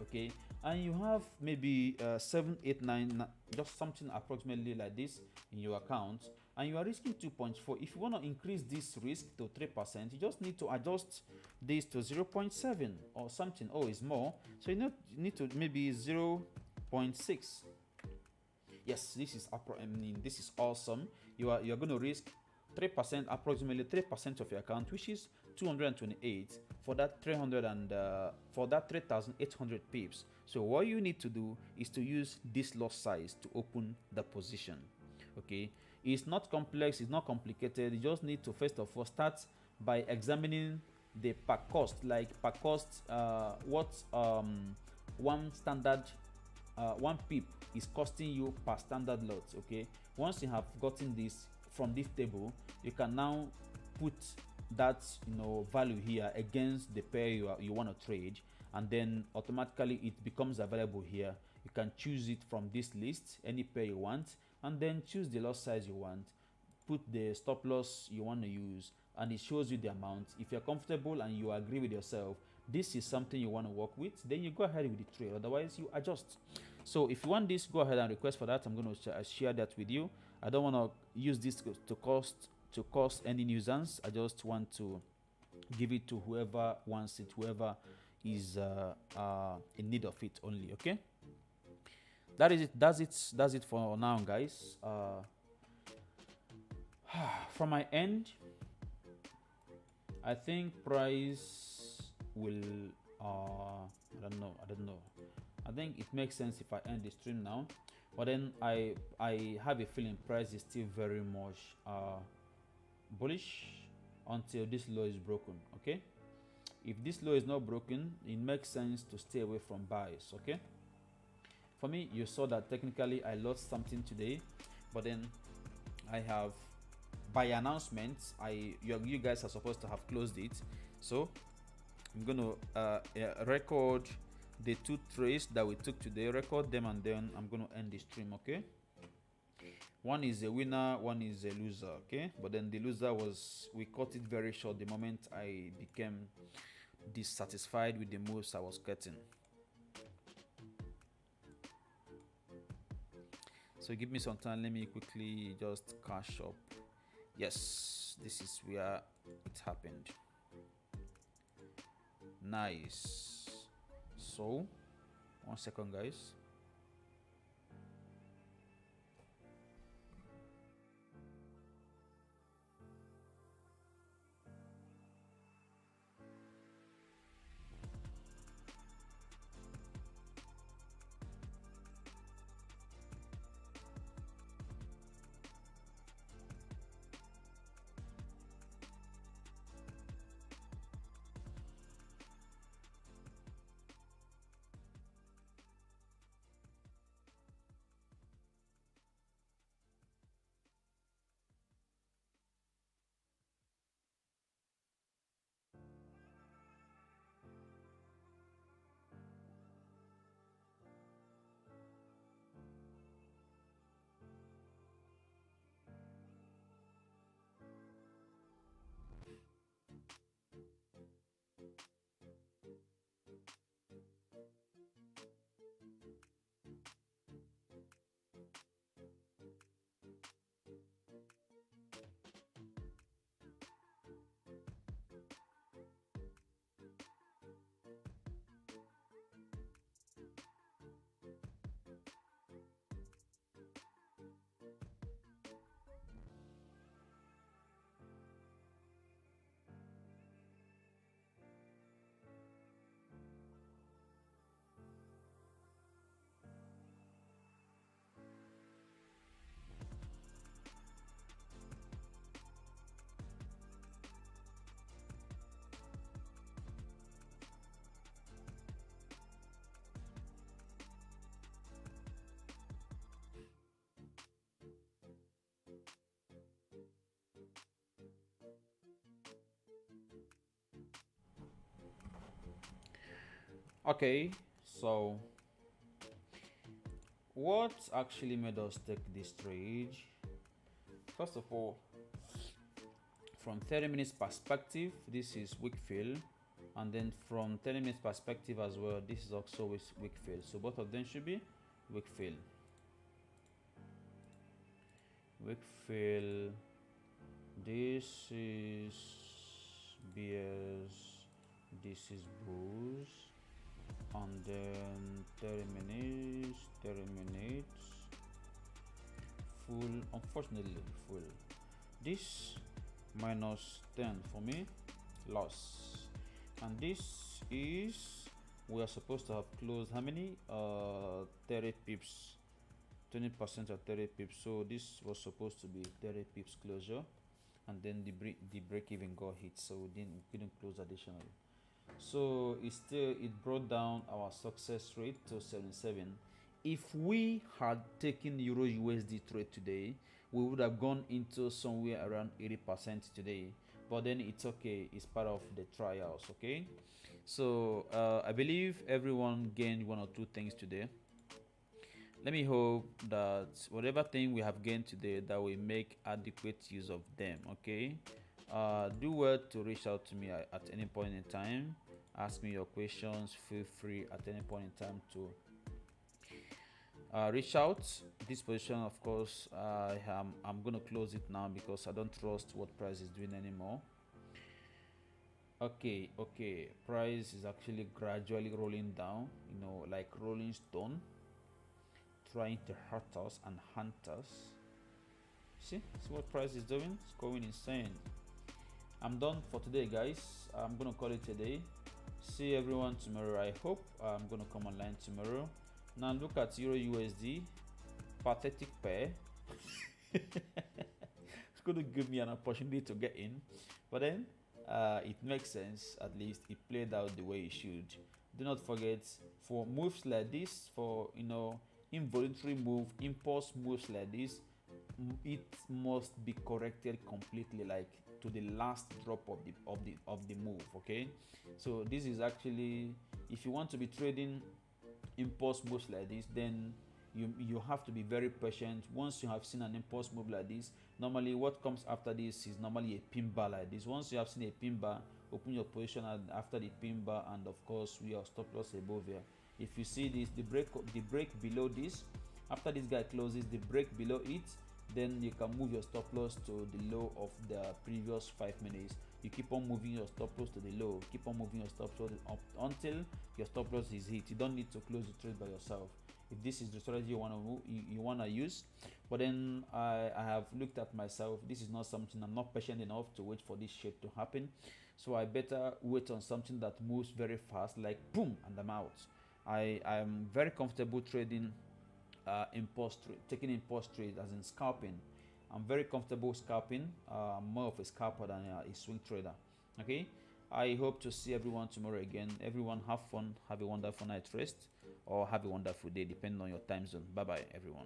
okay, and you have maybe 7, 8, 9, just something approximately like this in your account, and you are risking 2.4. If you want to increase this risk to 3%, you just need to adjust this to 0.7 or something. Oh, it's more, so you need to maybe 0.6. Yes, this is this is awesome. You're going to risk 3%, approximately 3% of your account, which is 228 for that 3,800 pips. So what you need to do is to use this lot size to open the position. Okay, it's not complex, it's not complicated. You just need to first of all start by examining the per cost, like per cost, what one standard one pip is costing you per standard lot. Okay, once you have gotten this from this table, you can now put that value here against the pair you want to trade, and then automatically it becomes available here. You can choose it from this list, any pair you want, and then choose the lot size you want, put the stop loss you want to use, and it shows you the amount. If you're comfortable and you agree with yourself this is something you want to work with, then you go ahead with the trade. Otherwise, you adjust. So if you want this, go ahead and request for that. I'm going to share that with you. I don't want to use this to cause any nuisance. I just want to give it to whoever wants it, whoever is in need of it only. Okay, that is it. That's it for now, guys. From my end, I think price will I don't know. I think it makes sense if I end the stream now, but then I have a feeling price is still very much bullish until this low is broken. Okay, if this low is not broken, it makes sense to stay away from buys. Okay, for me, you saw that technically I lost something today, but then I have, by announcement, you guys are supposed to have closed it. So I'm going to record the two trades that we took today, record them, and then I'm going to end the stream. Okay, one is a winner, one is a loser. Okay, but then the loser was, we cut it very short the moment I became dissatisfied with the moves I was getting. So give me some time, let me quickly just cash up. Yes, this is where it happened. Nice. So 1 second, guys. Okay, so what actually made us take this trade? First of all, from 30 minutes perspective, this is weak fill, and then from 30 minutes perspective as well, this is also weak fill. So both of them should be weak fill. Weak fill. This is bears, this is bulls, and then 30 minutes, full, unfortunately full. This minus 10 for me, loss. And this is, we are supposed to have closed how many? 30 pips, 20% at 30 pips. So this was supposed to be 30 pips closure, and then the break even got hit, so we couldn't close additionally. So it brought down our success rate to 77. If we had taken Euro USD trade today, we would have gone into somewhere around 80% today, but then it's okay, it's part of the trials. Okay, so I believe everyone gained one or two things today. Let me hope that whatever thing we have gained today, that we make adequate use of them. Okay, do well to reach out to me at any point in time. Ask me your questions. Feel free at any point in time to reach out. This position, of course, I'm gonna close it now because I don't trust what price is doing anymore. Okay, price is actually gradually rolling down, you know, like rolling stone, trying to hurt us and hunt us. See what price is doing? It's going insane. I'm done for today, guys. I'm gonna call it a day. See everyone tomorrow. I hope I'm gonna come online tomorrow. Now look at Euro USD, pathetic pair. It's going to give me an opportunity to get in, but then it makes sense. At least it played out the way it should. Do not forget, for moves like this, for involuntary move, impulse moves like this, it must be corrected completely, like to the last drop of the move. Okay, so this is actually, if you want to be trading impulse moves like this, then you have to be very patient. Once you have seen an impulse move like this, normally what comes after this is normally a pin bar like this. Once you have seen a pin bar, open your position after the pin bar, and of course we are stop loss above here. If you see this, the break below this, after this guy closes the break below it, then you can move your stop loss to the low of the previous 5 minutes. You keep on moving your stop loss to the low, keep on moving your stop loss up until your stop loss is hit. You don't need to close the trade by yourself if this is the strategy you want to use. But then I have looked at myself. This is not something, I'm not patient enough to wait for this shape to happen, so I better wait on something that moves very fast, like boom, and I'm out. I am very comfortable trading taking impulse trade, as in scalping. I'm very comfortable scalping. I'm more of a scalper than a swing trader. Okay, I hope to see everyone tomorrow again. Everyone have fun, have a wonderful night rest, or have a wonderful day depending on your time zone. Bye bye everyone.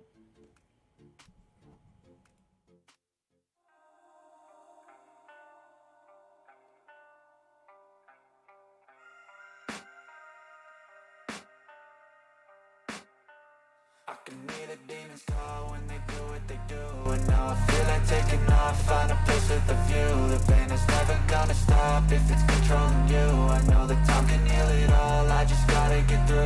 I can hear the demons call when they do what they do. And now I feel like taking off, find a place with a view. The pain is never gonna stop if it's controlling you. I know that time can heal it all, I just gotta get through.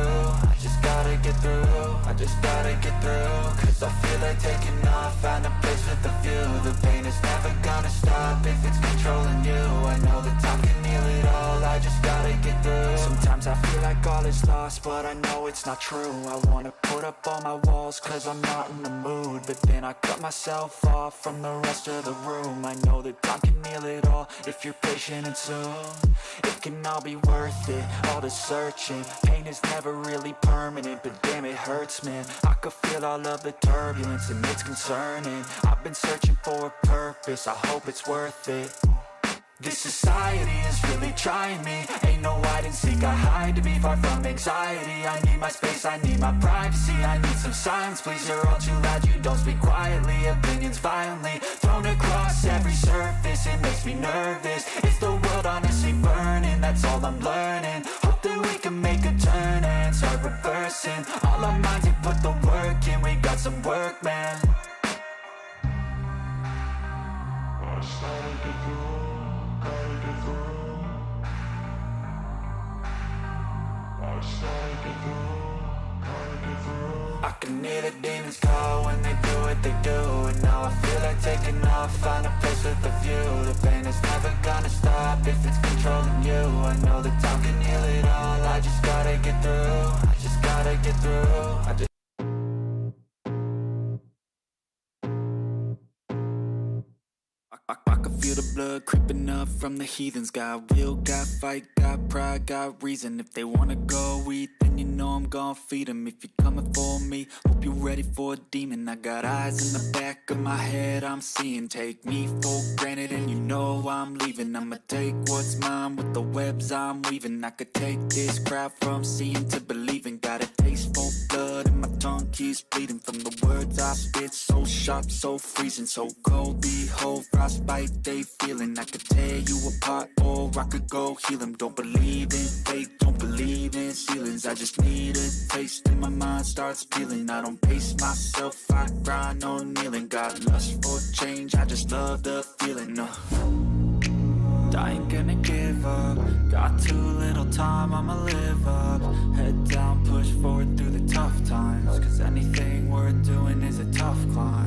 I just gotta get through, I just gotta get through. Cause I feel like taking off, find a place with a view. The pain is never gonna stop if it's controlling you. I know that time can heal it all, I just gotta get through. Sometimes I feel like all is lost, but I know it's not true. I wanna put up all my walls cause I'm not in the mood, but then I cut myself off from the rest of the room. I know that time can heal it all if you're patient, and soon it can all be worth it, all the searching. Pain is never really permanent, but damn it hurts, man. I could feel all of the turbulence and it's concerning. I've been searching for a purpose, I hope it's worth it. This society is really trying me. Ain't no hide and seek, I hide to be far from anxiety. I need my space, I need my privacy. I need some silence, please, you're all too loud. You don't speak quietly, opinions violently thrown across every surface. It makes me nervous. Is the world honestly burning? That's all I'm learning. Hope that we can make a turn and start reversing. All our minds, we put the work in, we got some work, man. I can hear the demons call when they do what they do. And now I feel like taking off, find a place with a view. The pain is never gonna stop if it's controlling you. I know that time can heal it all, I just gotta get through. I just gotta get through. I can feel the blood creeping up from the heathens. Got will, got fight, got pride, got reason. If they wanna go eat, then you know I'm gon' feed them. If you're coming for me, hope you're ready for a demon. I got eyes in the back of my head, I'm seeing. Take me for granted and you know I'm leaving. I'ma take what's mine with the webs I'm weaving. I could take this crowd from seeing to believing. Got a taste for blood and my tongue keeps bleeding. From the words I spit, so sharp, so freezing. So cold, behold, frostbite they feeling. I could tear you apart or I could go heal them. Don't believe in fate, don't believe in ceilings. I just need a taste and my mind starts peeling. I don't pace myself, I grind on kneeling. Got lust for change, I just love the feeling. I ain't gonna give up. Got too little time, I'ma live up. Head down, push forward through the tough times. Cause anything worth doing is a tough climb.